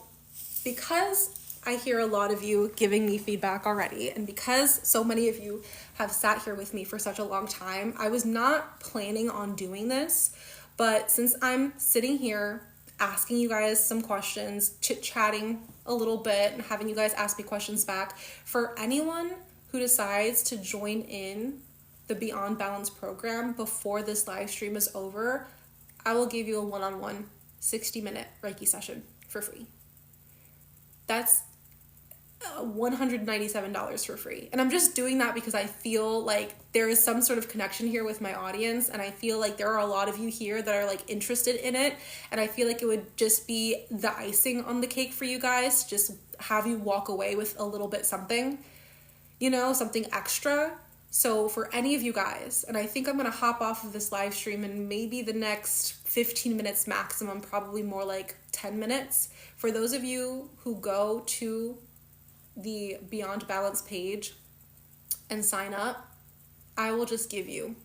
Speaker 1: because I hear a lot of you giving me feedback already, and because so many of you have sat here with me for such a long time, I was not planning on doing this, but since I'm sitting here asking you guys some questions, chit-chatting a little bit, and having you guys ask me questions back, for anyone who decides to join in the Beyond Balance program before this live stream is over, I will give you a one-on-one 60-minute Reiki session for free. That's $197 for free. And I'm just doing that because I feel like there is some sort of connection here with my audience, and I feel like there are a lot of you here that are like interested in it, and I feel like it would just be the icing on the cake for you guys to just have you walk away with a little bit something, you know, something extra. So for any of you guys, and I think I'm gonna hop off of this live stream in maybe the next 15 minutes maximum, probably more like 10 minutes. For those of you who go to the Beyond Balance page and sign up, I will just give you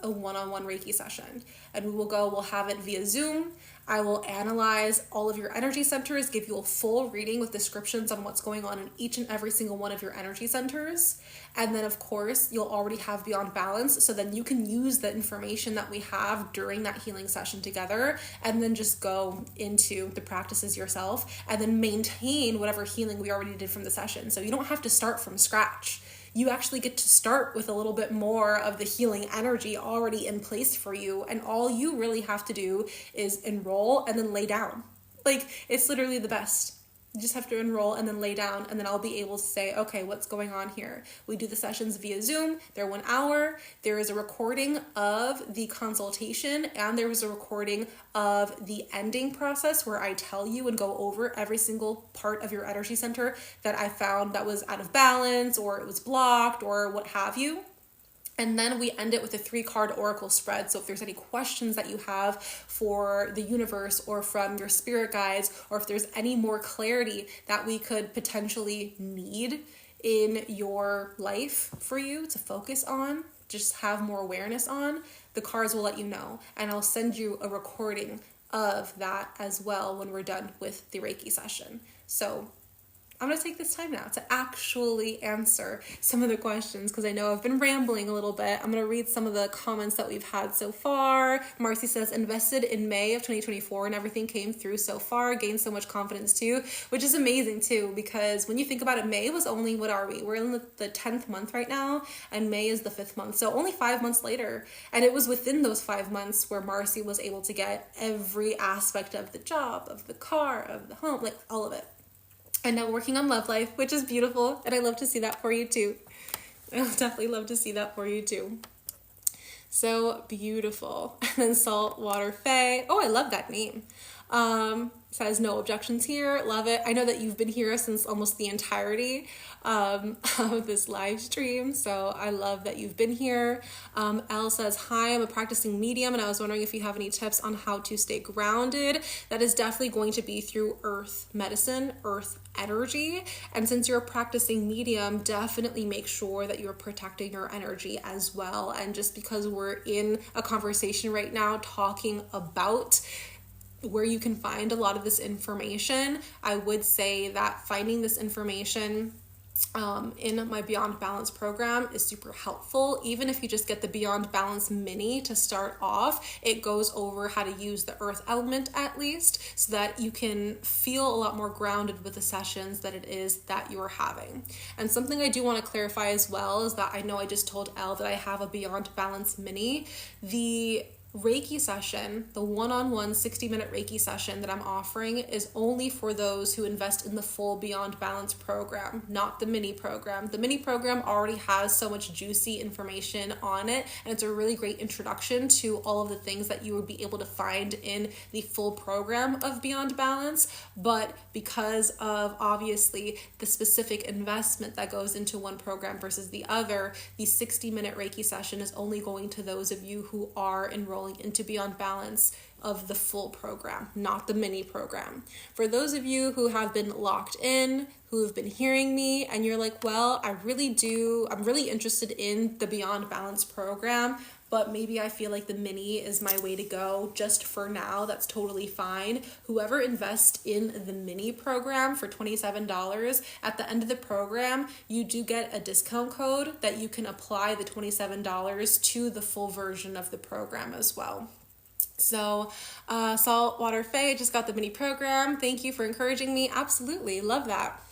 Speaker 1: a one-on-one Reiki session, and we'll have it via Zoom. I will analyze all of your energy centers, give you a full reading with descriptions on what's going on in each and every single one of your energy centers. And then of course, you'll already have Beyond Balance, so then you can use the information that we have during that healing session together, and then just go into the practices yourself, and then maintain whatever healing we already did from the session. So you don't have to start from scratch. You actually get to start with a little bit more of the healing energy already in place for you, and all you really have to do is enroll and then lay down. Like, it's literally the best. You just have to enroll and then lay down, and then I'll be able to say, okay, what's going on here? We do the sessions via Zoom. They're 1 hour. There is a recording of the consultation, and there is a recording of the ending process where I tell you and go over every single part of your energy center that I found that was out of balance, or it was blocked, or what have you. And then we end it with a 3-card oracle spread. So if there's any questions that you have for the universe or from your spirit guides, or if there's any more clarity that we could potentially need in your life for you to focus on, just have more awareness on, the cards will let you know. And I'll send you a recording of that as well when we're done with the Reiki session. So I'm going to take this time now to actually answer some of the questions, because I know I've been rambling a little bit. I'm going to read some of the comments that we've had so far. Marcy says, invested in May of 2024 and everything came through so far, gained so much confidence too, which is amazing too, because when you think about it, May was only, what are we? We're in the 10th month right now, and May is the 5th month. So only 5 months later. And it was within those 5 months where Marcy was able to get every aspect of the job, of the car, of the home, like all of it. And now working on love life, which is beautiful. And I love to see that for you too. I'll definitely love to see that for you too. So beautiful. And then Saltwater Faye. Oh, I love that name. Says no objections here. Love it. I know that you've been here since almost the entirety of this live stream. So I love that you've been here. Elle says, hi, I'm a practicing medium, and I was wondering if you have any tips on how to stay grounded. That is definitely going to be through earth medicine, earth energy. And since you're a practicing medium, definitely make sure that you're protecting your energy as well. And just because we're in a conversation right now talking about where you can find a lot of this information, I would say that finding this information in my Beyond Balance program is super helpful. Even if you just get the Beyond Balance mini to start off, it goes over how to use the earth element at least, so that you can feel a lot more grounded with the sessions that it is that you're having. And something I do want to clarify as well is that I know I just told Elle that I have a Beyond Balance mini. The Reiki session, the one-on-one 60-minute Reiki session that I'm offering, is only for those who invest in the full Beyond Balance program, not the mini program. The mini program already has so much juicy information on it, and it's a really great introduction to all of the things that you would be able to find in the full program of Beyond Balance. But because of obviously the specific investment that goes into one program versus the other, the 60-minute Reiki session is only going to those of you who are enrolling into Beyond Balance of the full program, not the mini program. For those of you who have been locked in, who have been hearing me, and you're like, well, I'm really interested in the Beyond Balance program, but maybe I feel like the mini is my way to go just for now, that's totally fine. Whoever invests in the mini program for $27, at the end of the program, you do get a discount code that you can apply the $27 to the full version of the program as well. So, Saltwater Faye, just got the mini program. Thank you for encouraging me. Absolutely, love that.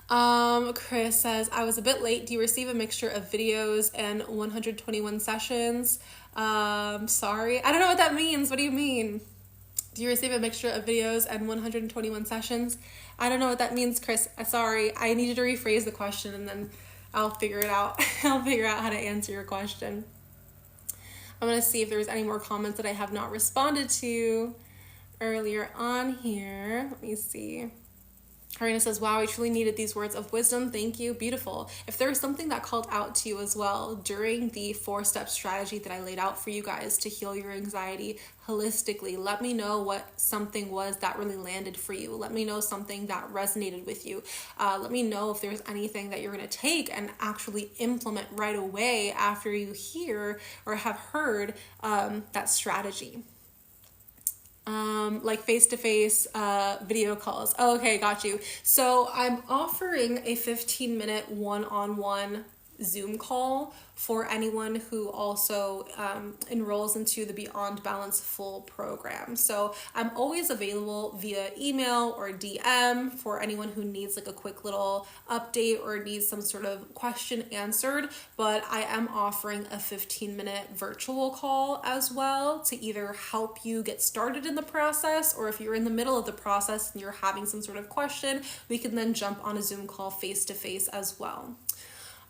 Speaker 1: Chris says, I was a bit late. Do you receive a mixture of videos and 121 sessions? Sorry. I don't know what that means. What do you mean? Do you receive a mixture of videos and 121 sessions? I don't know what that means, Chris. Sorry. I need you to rephrase the question and then I'll figure it out. I'll figure out how to answer your question. I'm going to see if there's any more comments that I have not responded to earlier on here. Let me see. Karina says, wow, I truly needed these words of wisdom. Thank you. Beautiful. If there was something that called out to you as well during the 4-step strategy that I laid out for you guys to heal your anxiety holistically, let me know what something was that really landed for you. Let me know something that resonated with you. Let me know if there's anything that you're going to take and actually implement right away after you hear or have heard that strategy. Like face-to-face video calls. Oh, okay, got you. So I'm offering a 15-minute one-on-one Zoom call for anyone who also enrolls into the Beyond Balance full program. So I'm always available via email or DM for anyone who needs like a quick little update or needs some sort of question answered, but I am offering a 15-minute virtual call as well to either help you get started in the process, or if you're in the middle of the process and you're having some sort of question, we can then jump on a Zoom call face-to-face as well.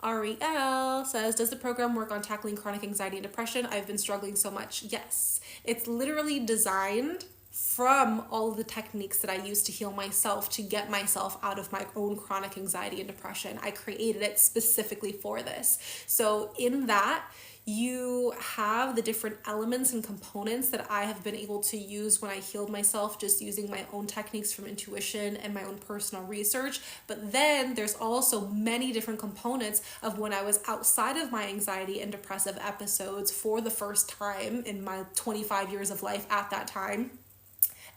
Speaker 1: Ariel says, does the program work on tackling chronic anxiety and depression? I've been struggling so much. Yes, it's literally designed from all of the techniques that I use to heal myself, to get myself out of my own chronic anxiety and depression. I created it specifically for this. So in that, you have the different elements and components that I have been able to use when I healed myself, just using my own techniques from intuition and my own personal research. But then there's also many different components of when I was outside of my anxiety and depressive episodes for the first time in my 25 years of life at that time.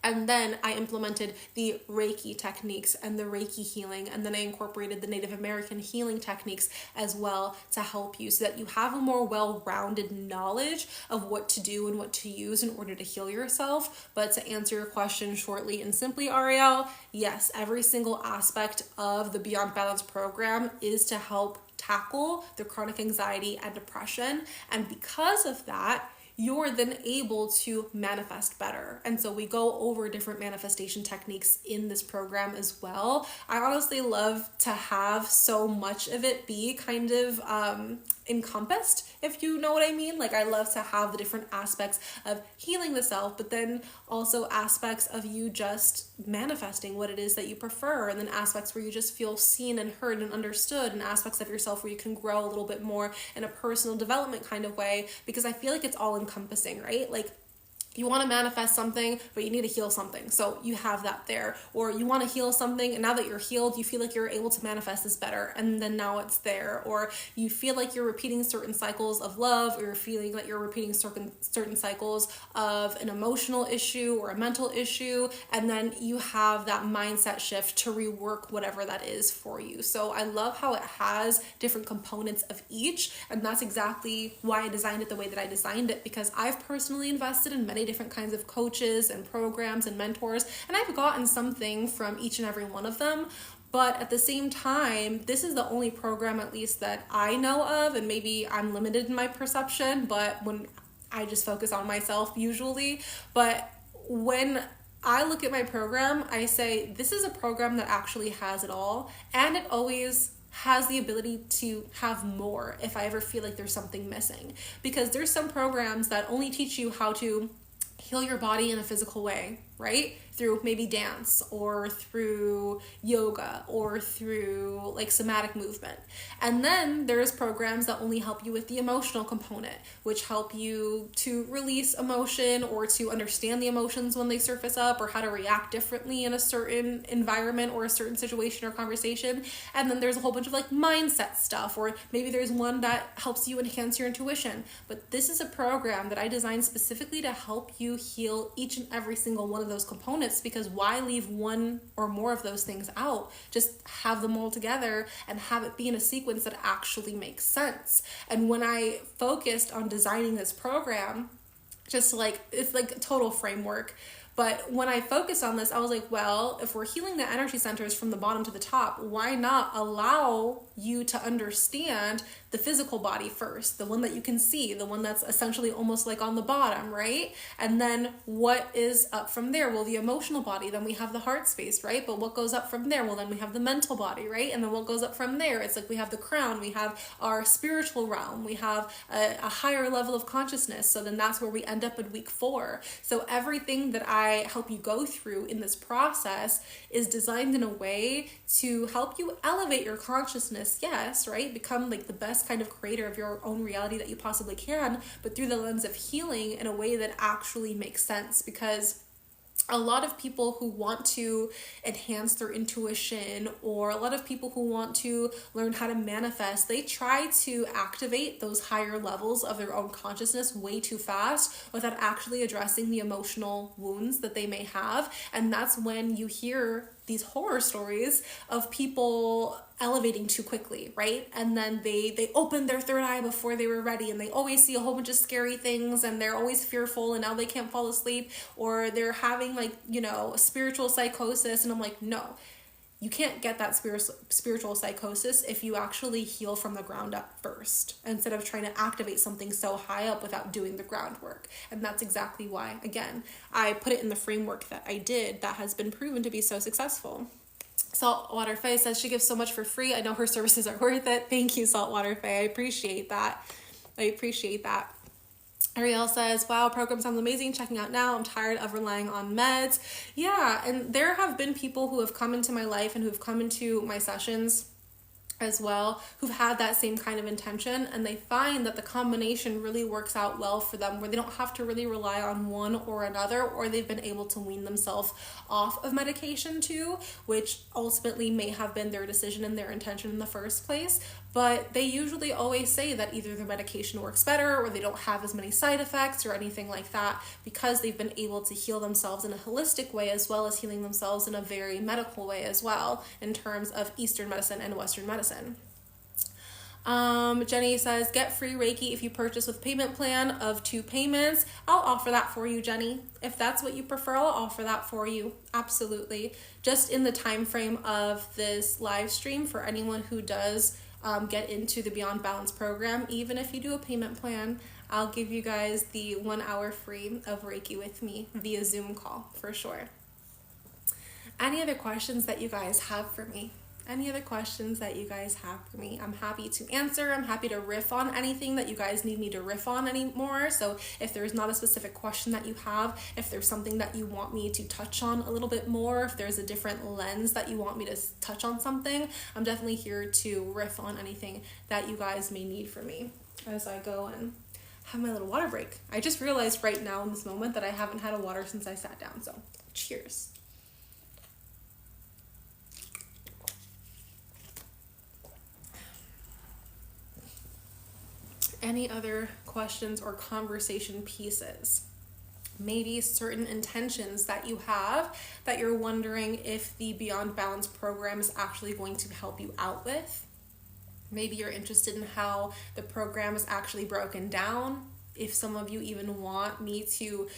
Speaker 1: And then I implemented the Reiki techniques and the Reiki healing. And then I incorporated the Native American healing techniques as well to help you, so that you have a more well-rounded knowledge of what to do and what to use in order to heal yourself. But to answer your question shortly and simply, Ariel, yes, every single aspect of the Beyond Balance program is to help tackle the chronic anxiety and depression. And because of that, you're then able to manifest better. And so we go over different manifestation techniques in this program as well. I honestly love to have so much of it be kind of encompassed, if you know what I mean. Like, I love to have the different aspects of healing the self, but then also aspects of you just manifesting what it is that you prefer, and then aspects where you just feel seen and heard and understood, and aspects of yourself where you can grow a little bit more in a personal development kind of way, because I feel like it's all encompassing, right? Like, You want to manifest something, but you need to heal something. So you have that there. Or you want to heal something, and now that you're healed, you feel like you're able to manifest this better. And then now it's there. Or you feel like you're repeating certain cycles of love, or you're feeling like you're repeating certain cycles of an emotional issue or a mental issue. And then you have that mindset shift to rework whatever that is for you. So I love how it has different components of each. And that's exactly why I designed it the way that I designed it, because I've personally invested in many different kinds of coaches and programs and mentors, and I've gotten something from each and every one of them. But at the same time, this is the only program, at least that I know of, and maybe I'm limited in my perception, but when I just focus on myself usually. But when I look at my program, I say, this is a program that actually has it all, and it always has the ability to have more if I ever feel like there's something missing. Because there's some programs that only teach you how to heal your body in a physical way, right? Through maybe dance or through yoga or through like somatic movement. And then there's programs that only help you with the emotional component, which help you to release emotion or to understand the emotions when they surface up, or how to react differently in a certain environment or a certain situation or conversation. And then there's a whole bunch of like mindset stuff, or maybe there's one that helps you enhance your intuition. But this is a program that I designed specifically to help you heal each and every single one of those components, because why leave one or more of those things out? Just have them all together and have it be in a sequence that actually makes sense. And when I focused on designing this program, just like, it's like a total framework. But when I focused on this, I was like, well, if we're healing the energy centers from the bottom to the top, why not allow you to understand the physical body first, the one that you can see, the one that's essentially almost like on the bottom, right? And then what is up from there? Well, the emotional body, then we have the heart space, right? But what goes up from there? Well, then we have the mental body, right? And then what goes up from there? It's like we have the crown, we have our spiritual realm, we have a higher level of consciousness. So then that's where we end up in week 4. So everything that I help you go through in this process is designed in a way to help you elevate your consciousness, yes, right? Become like the best kind of creator of your own reality that you possibly can, but through the lens of healing in a way that actually makes sense. Because a lot of people who want to enhance their intuition, or a lot of people who want to learn how to manifest, they try to activate those higher levels of their own consciousness way too fast without actually addressing the emotional wounds that they may have. And that's when you hear these horror stories of people elevating too quickly, right? And then they opened their third eye before they were ready, and they always see a whole bunch of scary things, and they're always fearful, and now they can't fall asleep, or they're having like, a spiritual psychosis. And I'm like, no, you can't get that spiritual psychosis if you actually heal from the ground up first, instead of trying to activate something so high up without doing the groundwork. And that's exactly why, again, I put it in the framework that I did that has been proven to be so successful. Saltwater Faye says she gives so much for free. I know her services are worth it. Thank you, Saltwater Faye. I appreciate that. Ariel says, wow, program sounds amazing. Checking out now. I'm tired of relying on meds. Yeah, and there have been people who have come into my life and who've come into my sessions as well, who've had that same kind of intention, and they find that the combination really works out well for them, where they don't have to really rely on one or another, or they've been able to wean themselves off of medication too, which ultimately may have been their decision and their intention in the first place. But they usually always say that either the medication works better, or they don't have as many side effects or anything like that, because they've been able to heal themselves in a holistic way, as well as healing themselves in a very medical way as well, in terms of Eastern medicine and Western medicine. Jenny says, get free Reiki if you purchase with payment plan of 2 payments. I'll offer that for you, Jenny. If that's what you prefer, I'll offer that for you. Absolutely. Just in the time frame of this live stream, for anyone who does get into the Beyond Balance program, even if you do a payment plan, I'll give you guys the 1 hour free of Reiki with me via Zoom call for sure. Any other questions that you guys have for me? I'm happy to answer. I'm happy to riff on anything that you guys need me to riff on anymore. So if there's not a specific question that you have, if there's something that you want me to touch on a little bit more, if there's a different lens that you want me to touch on something, I'm definitely here to riff on anything that you guys may need from me as I go and have my little water break. I just realized right now in this moment that I haven't had a water since I sat down. So cheers. Any other questions or conversation pieces? Maybe certain intentions that you have that you're wondering if the Beyond Balance program is actually going to help you out with. Maybe you're interested in how the program is actually broken down. If some of you even want me to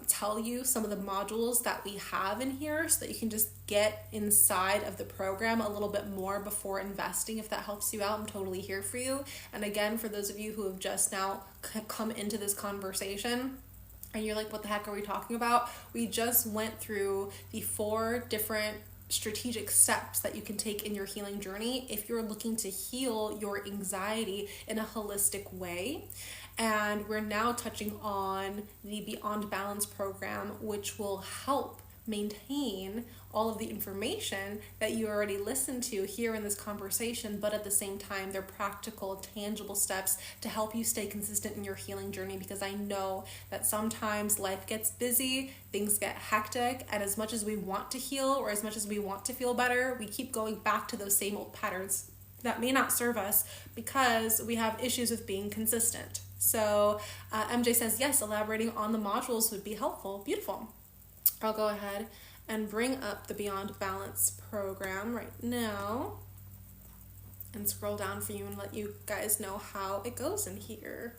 Speaker 1: tell you some of the modules that we have in here so that you can just get inside of the program a little bit more before investing. If that helps you out, I'm totally here for you. And again, for those of you who have just now come into this conversation and you're like, what the heck are we talking about? We just went through the 4 different strategic steps that you can take in your healing journey if you're looking to heal your anxiety in a holistic way. And we're now touching on the Beyond Balance program, which will help maintain all of the information that you already listened to here in this conversation, but at the same time, they're practical, tangible steps to help you stay consistent in your healing journey, because I know that sometimes life gets busy, things get hectic, and as much as we want to heal or as much as we want to feel better, we keep going back to those same old patterns that may not serve us because we have issues with being consistent. So MJ says, yes, elaborating on the modules would be helpful. Beautiful. I'll go ahead and bring up the Beyond Balance program right now and scroll down for you and let you guys know how it goes in here.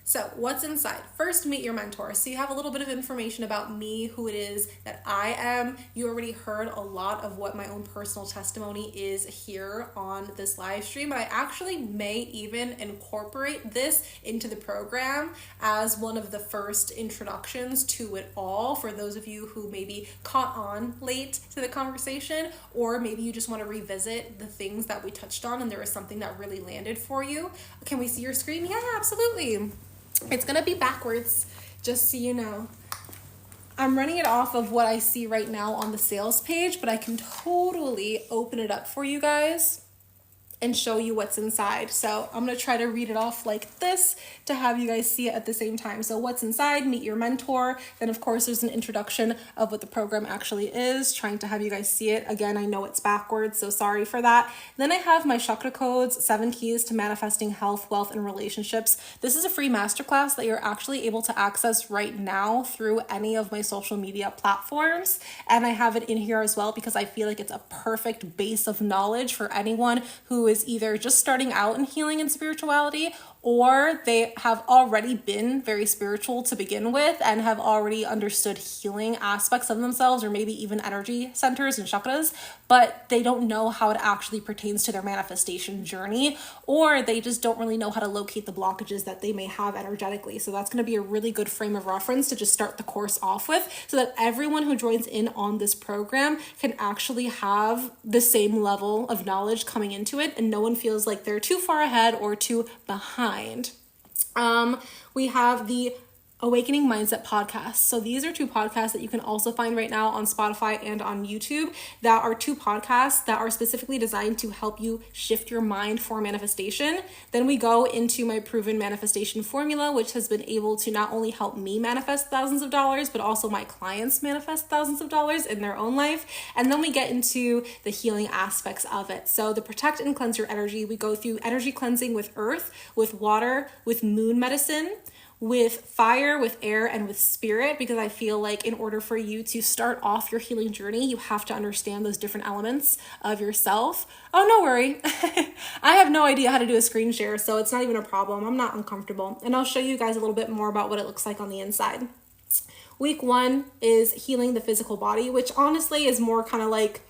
Speaker 1: So what's inside? First, meet your mentor. So you have a little bit of information about me, who it is that I am. You already heard a lot of what my own personal testimony is here on this live stream, but I actually may even incorporate this into the program as one of the first introductions to it all for those of you who maybe caught on late to the conversation, or maybe you just want to revisit the things that we touched on and there was something that really landed for you. Can we see your screen? Yeah, absolutely. It's going to be backwards, just so you know. I'm running it off of what I see right now on the sales page, but I can totally open it up for you guys and show you what's inside. So I'm going to try to read it off like this to have you guys see it at the same time. So what's inside, meet your mentor. Then of course there's an introduction of what the program actually is, trying to have you guys see it. Again, I know it's backwards, so sorry for that. Then I have my chakra codes, 7 keys to manifesting health, wealth, and relationships. This is a free masterclass that you're actually able to access right now through any of my social media platforms. And I have it in here as well because I feel like it's a perfect base of knowledge for anyone who is either just starting out in healing and spirituality, or they have already been very spiritual to begin with and have already understood healing aspects of themselves, or maybe even energy centers and chakras, but they don't know how it actually pertains to their manifestation journey, or they just don't really know how to locate the blockages that they may have energetically. So that's going to be a really good frame of reference to just start the course off with, so that everyone who joins in on this program can actually have the same level of knowledge coming into it, and no one feels like they're too far ahead or too behind. We have the Awakening Mindset podcast. So these are 2 podcasts that you can also find right now on Spotify and on YouTube. That are 2 podcasts that are specifically designed to help you shift your mind for manifestation. Then we go into my proven manifestation formula, which has been able to not only help me manifest thousands of dollars, but also my clients manifest thousands of dollars in their own life. And then we get into the healing aspects of it. So the protect and cleanse your energy. We go through energy cleansing with earth, with water, with moon medicine, with fire, with air, and with spirit, because I feel like in order for you to start off your healing journey, you have to understand those different elements of yourself. Oh, no worry. I have no idea how to do a screen share, so it's not even a problem. I'm not uncomfortable. And I'll show you guys a little bit more about what it looks like on the inside. Week 1 is healing the physical body, which honestly is more kind of like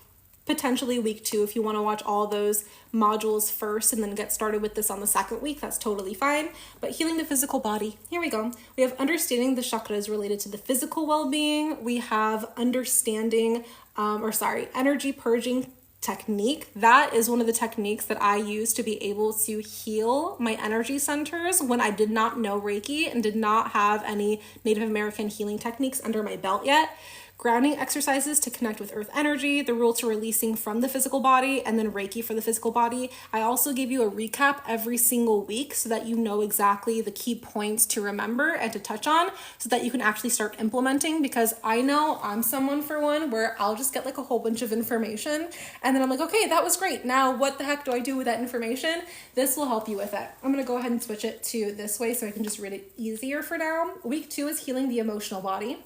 Speaker 1: potentially week 2 if you want to watch all those modules first and then get started with this on the 2nd week. That's totally fine. But healing the physical body, here we go. We have understanding the chakras related to the physical well-being. We have understanding energy purging technique. That is one of the techniques that I use to be able to heal my energy centers when I did not know Reiki and did not have any Native American healing techniques under my belt yet.
Speaker 2: grounding exercises to connect with earth energy, the rule to releasing from the physical body, and then Reiki for the physical body. I also give you a recap every single week so that you know exactly the key points to remember and to touch on so that you can actually start implementing, because I know I'm someone, for one, where I'll just get like a whole bunch of information and then I'm like, okay, that was great. Now what the heck do I do with that information? This will help you with it. I'm going to go ahead and switch it to this way so I can just read it easier for now. Week 2 is healing the emotional body.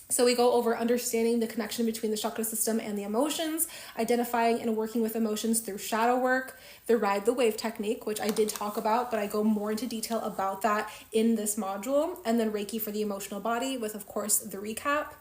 Speaker 2: So we go over understanding the connection between the chakra system and the emotions, identifying and working with emotions through shadow work, the ride the wave technique, which I did talk about, but I go more into detail about that in this module, and then Reiki for the emotional body with, of course, the recap.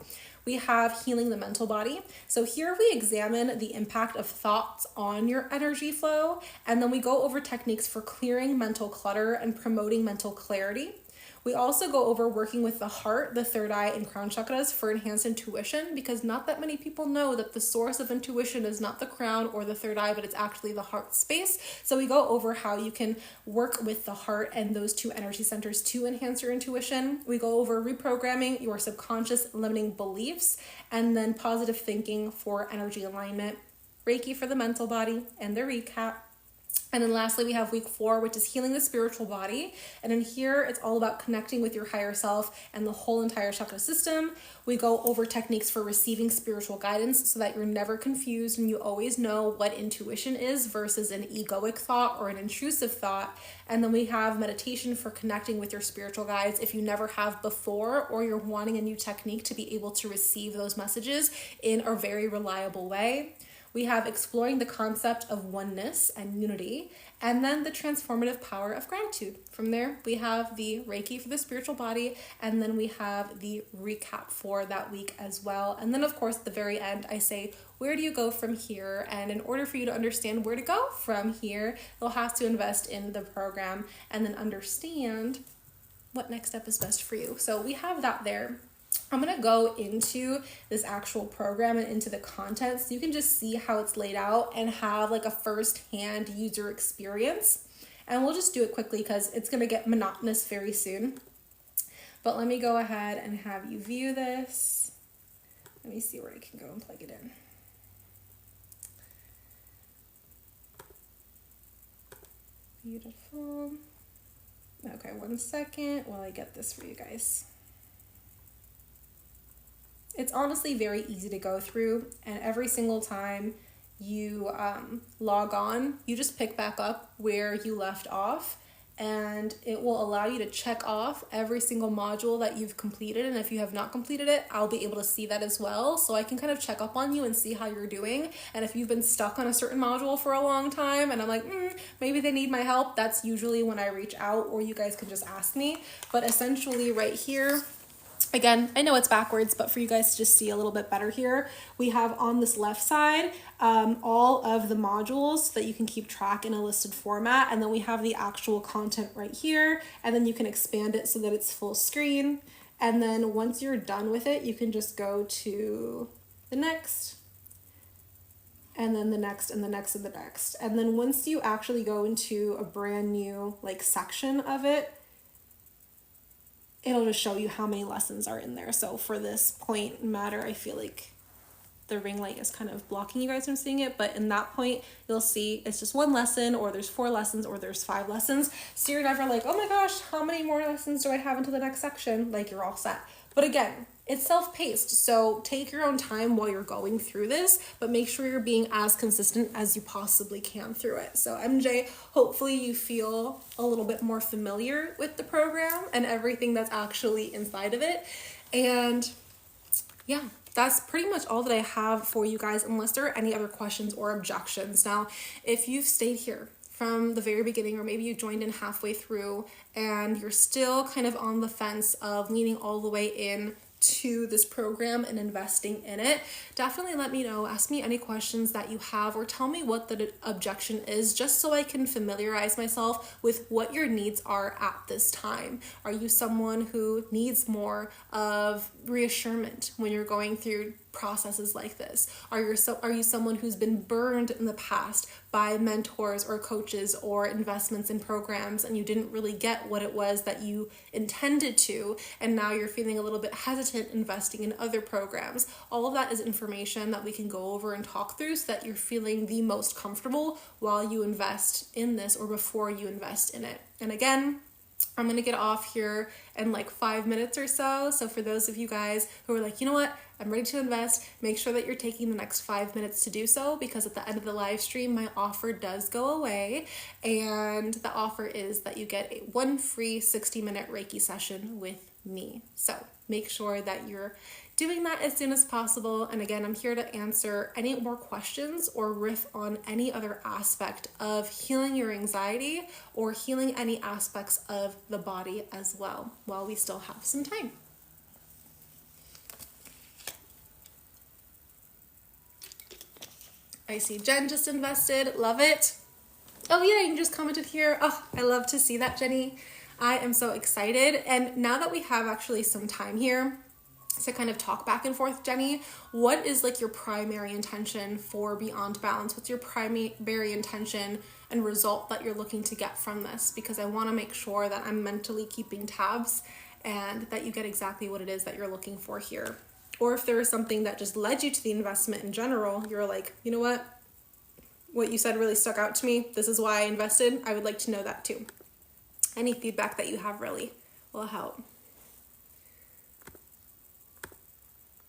Speaker 2: We have healing the mental body. So here we examine the impact of thoughts on your energy flow, and then we go over techniques for clearing mental clutter and promoting mental clarity. We also go over working with the heart, the third eye, and crown chakras for enhanced intuition, because not that many people know that the source of intuition is not the crown or the third eye, but it's actually the heart space. So we go over how you can work with the heart and those two energy centers to enhance your intuition. We go over reprogramming your subconscious limiting beliefs, and then positive thinking for energy alignment, Reiki for the mental body, and the recap. And then lastly, we have week 4, which is healing the spiritual body. And in here, it's all about connecting with your higher self and the whole entire chakra system. We go over techniques for receiving spiritual guidance so that you're never confused and you always know what intuition is versus an egoic thought or an intrusive thought. And then we have meditation for connecting with your spiritual guides if you never have before, or you're wanting a new technique to be able to receive those messages in a very reliable way. We have exploring the concept of oneness and unity, and then the transformative power of gratitude. From there, we have the Reiki for the spiritual body, and then we have the recap for that week as well. And then, of course, at the very end, I say, where do you go from here? And in order for you to understand where to go from here, you'll have to invest in the program and then understand what next step is best for you. So we have that there. I'm going to go into this actual program and into the content so you can just see how it's laid out and have like a first-hand user experience. And we'll just do it quickly because it's going to get monotonous very soon. But let me go ahead and have you view this. Let me see where I can go and plug it in. Beautiful. Okay, 1 second while I get this for you guys. It's honestly very easy to go through, and every single time you log on, you just pick back up where you left off, and it will allow you to check off every single module that you've completed. And if you have not completed it, I'll be able to see that as well, so I can kind of check up on you and see how you're doing. And if you've been stuck on a certain module for a long time and I'm like, maybe they need my help, that's usually when I reach out, or you guys can just ask me. But essentially right here, again, I know it's backwards, but for you guys to just see a little bit better here, we have on this left side all of the modules so that you can keep track in a listed format, and then we have the actual content right here, and then you can expand it so that it's full screen. And then once you're done with it, you can just go to the next, and then the next, and the next, and the next. And then once you actually go into a brand new like section of it, it'll just show you how many lessons are in there. So for this point matter, I feel like the ring light is kind of blocking you guys from seeing it, but in that point, you'll see it's just 1 lesson, or there's 4 lessons, or there's 5 lessons. So you're never like, oh my gosh, how many more lessons do I have until the next section? Like, you're all set. But again, it's self-paced, so take your own time while you're going through this, but make sure you're being as consistent as you possibly can through it. So MJ, hopefully you feel a little bit more familiar with the program and everything that's actually inside of it. And yeah, that's pretty much all that I have for you guys, unless there are any other questions or objections. Now, if you've stayed here from the very beginning, or maybe you joined in halfway through and you're still kind of on the fence of leaning all the way in to this program and investing in it, definitely let me know. Ask me any questions that you have, or tell me what the objection is, just so I can familiarize myself with what your needs are at this time. Are you someone who needs more of reassurance when you're going through
Speaker 1: processes like this? Are you someone who's been burned in the past by mentors or coaches or investments in programs, and you didn't really get what it was that you intended to, and now you're feeling a little bit hesitant investing in other programs? All of that is information that we can go over and talk through so that you're feeling the most comfortable while you invest in this or before you invest in it. And again, I'm going to get off here in like 5 minutes or so. So for those of you guys who are like, you know what, I'm ready to invest, make sure that you're taking the next 5 minutes to do so, because at the end of the live stream, my offer does go away. And the offer is that you get one free 60-minute Reiki session with me. So make sure that you're doing that as soon as possible. And again, I'm here to answer any more questions or riff on any other aspect of healing your anxiety or healing any aspects of the body as well, while we still have some time. I see Jen just invested. Love it. Oh yeah, you just commented here. Oh, I love to see that, Jenny. I am so excited. And now that we have actually some time here to kind of talk back and forth, Jenny, what is like your primary intention for Beyond Balance? What's your primary intention and result that you're looking to get from this? Because I want to make sure that I'm mentally keeping tabs and that you get exactly what it is that you're looking for here. Or if there is something that just led you to the investment in general, you're like, you know what you said really stuck out to me. This is why I invested. I would like to know that too. Any feedback that you have really will help.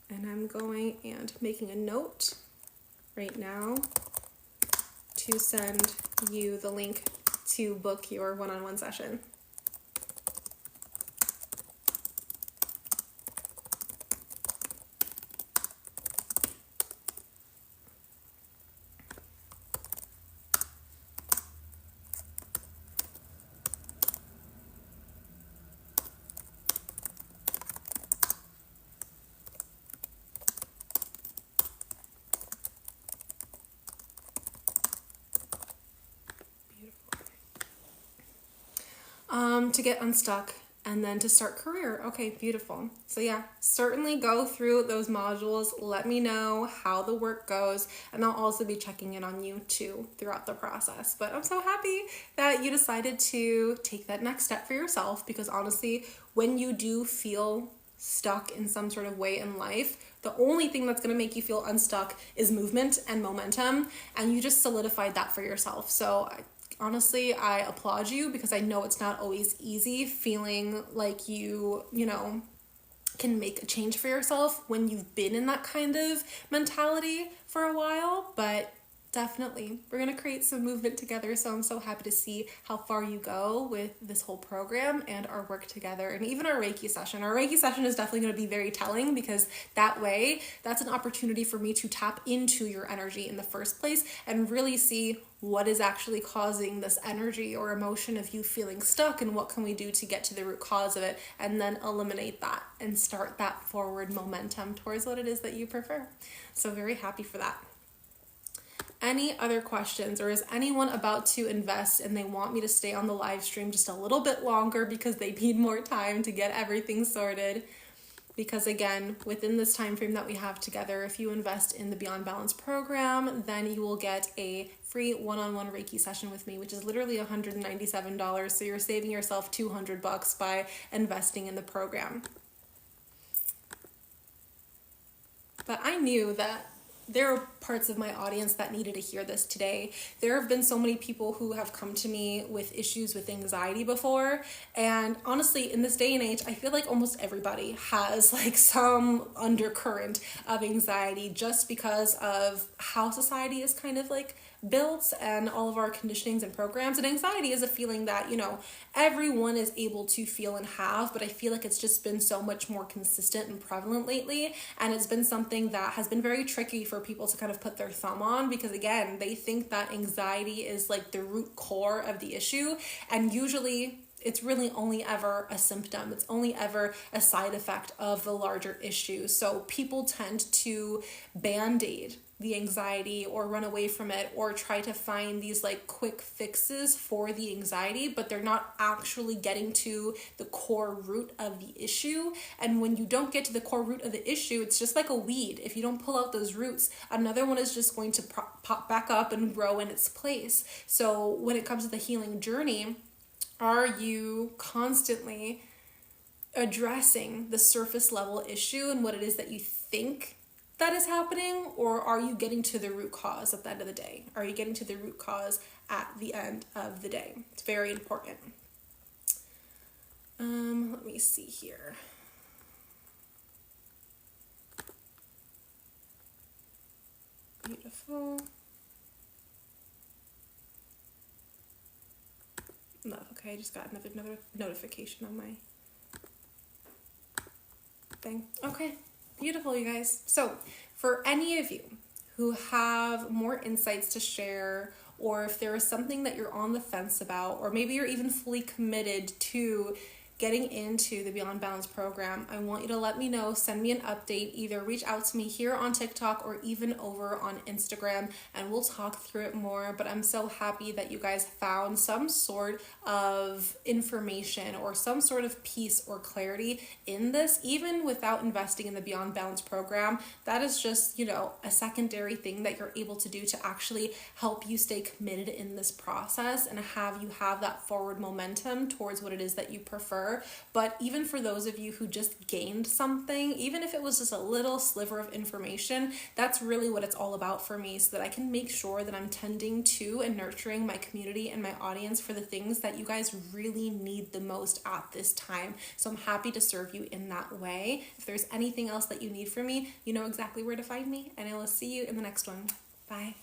Speaker 1: And I'm going and making a note right now to send you the link to book your one-on-one session. To get unstuck and then to start career. Okay, beautiful. So yeah, certainly go through those modules. Let me know how the work goes, and I'll also be checking in on you too throughout the process. But I'm so happy that you decided to take that next step for yourself, because honestly, when you do feel stuck in some sort of way in life, the only thing that's going to make you feel unstuck is movement and momentum, and you just solidified that for yourself. So honestly, I applaud you, because I know it's not always easy feeling like you can make a change for yourself when you've been in that kind of mentality for a while, but definitely we're going to create some movement together. So I'm so happy to see how far you go with this whole program and our work together, and even our Reiki session. Our Reiki session is definitely going to be very telling, because that way that's an opportunity for me to tap into your energy in the first place and really see what is actually causing this energy or emotion of you feeling stuck, and what can we do to get to the root cause of it, and then eliminate that and start that forward momentum towards what it is that you prefer. So very happy for that. Any other questions, or is anyone about to invest and they want me to stay on the live stream just a little bit longer because they need more time to get everything sorted? Because again, within this time frame that we have together, if you invest in the Beyond Balance program, then you will get a free one-on-one Reiki session with me, which is literally $197. So you're saving yourself $200 by investing in the program. But I knew that there are parts of my audience that needed to hear this today. There have been so many people who have come to me with issues with anxiety before. And honestly, in this day and age, I feel like almost everybody has like some undercurrent of anxiety, just because of how society is kind of like built and all of our conditionings and programs. And anxiety is a feeling that, everyone is able to feel and have, but I feel like it's just been so much more consistent and prevalent lately. And it's been something that has been very tricky for people to kind of put their thumb on, because again, they think that anxiety is like the root core of the issue. And usually it's really only ever a symptom. It's only ever a side effect of the larger issue. So people tend to band-aid
Speaker 2: the anxiety or run away from it or try to find these like quick fixes for the anxiety, but they're not actually getting to the core root of the issue. And when you don't get to the core root of the issue, it's just like a weed. If you don't pull out those roots, another one is just going to pop back up and grow in its place. So when it comes to the healing journey, are you constantly addressing the surface level issue and what it is that you think that is happening, or are you getting to the root cause at the end of the day? Are you getting to the root cause at the end of the day? It's very important. Let me see here. Beautiful. No, okay, I just got another notification on my thing. Okay, beautiful, you guys. So for any of you who have more insights to share, or if there is something that you're on the fence about, or maybe you're even fully committed to getting into the Beyond Balance program, I want you to let me know. Send me an update. Either reach out to me here on TikTok or even over on Instagram, and we'll talk through it more. But I'm so happy that you guys found some sort of information or some sort of peace or clarity in this, even without investing in the Beyond Balance program. That is just, a secondary thing that you're able to do to actually help you stay committed in this process and have you have that forward momentum towards what it is that you prefer. But even for those of you who just gained something, even if it was just a little sliver of information, that's really what it's all about for me, so that I can make sure that I'm tending to and nurturing my community and my audience for the things that you guys really need the most at this time. So I'm happy to serve you in that way. If there's anything else that you need from me, you know exactly where to find me, and I will see you in the next one. Bye.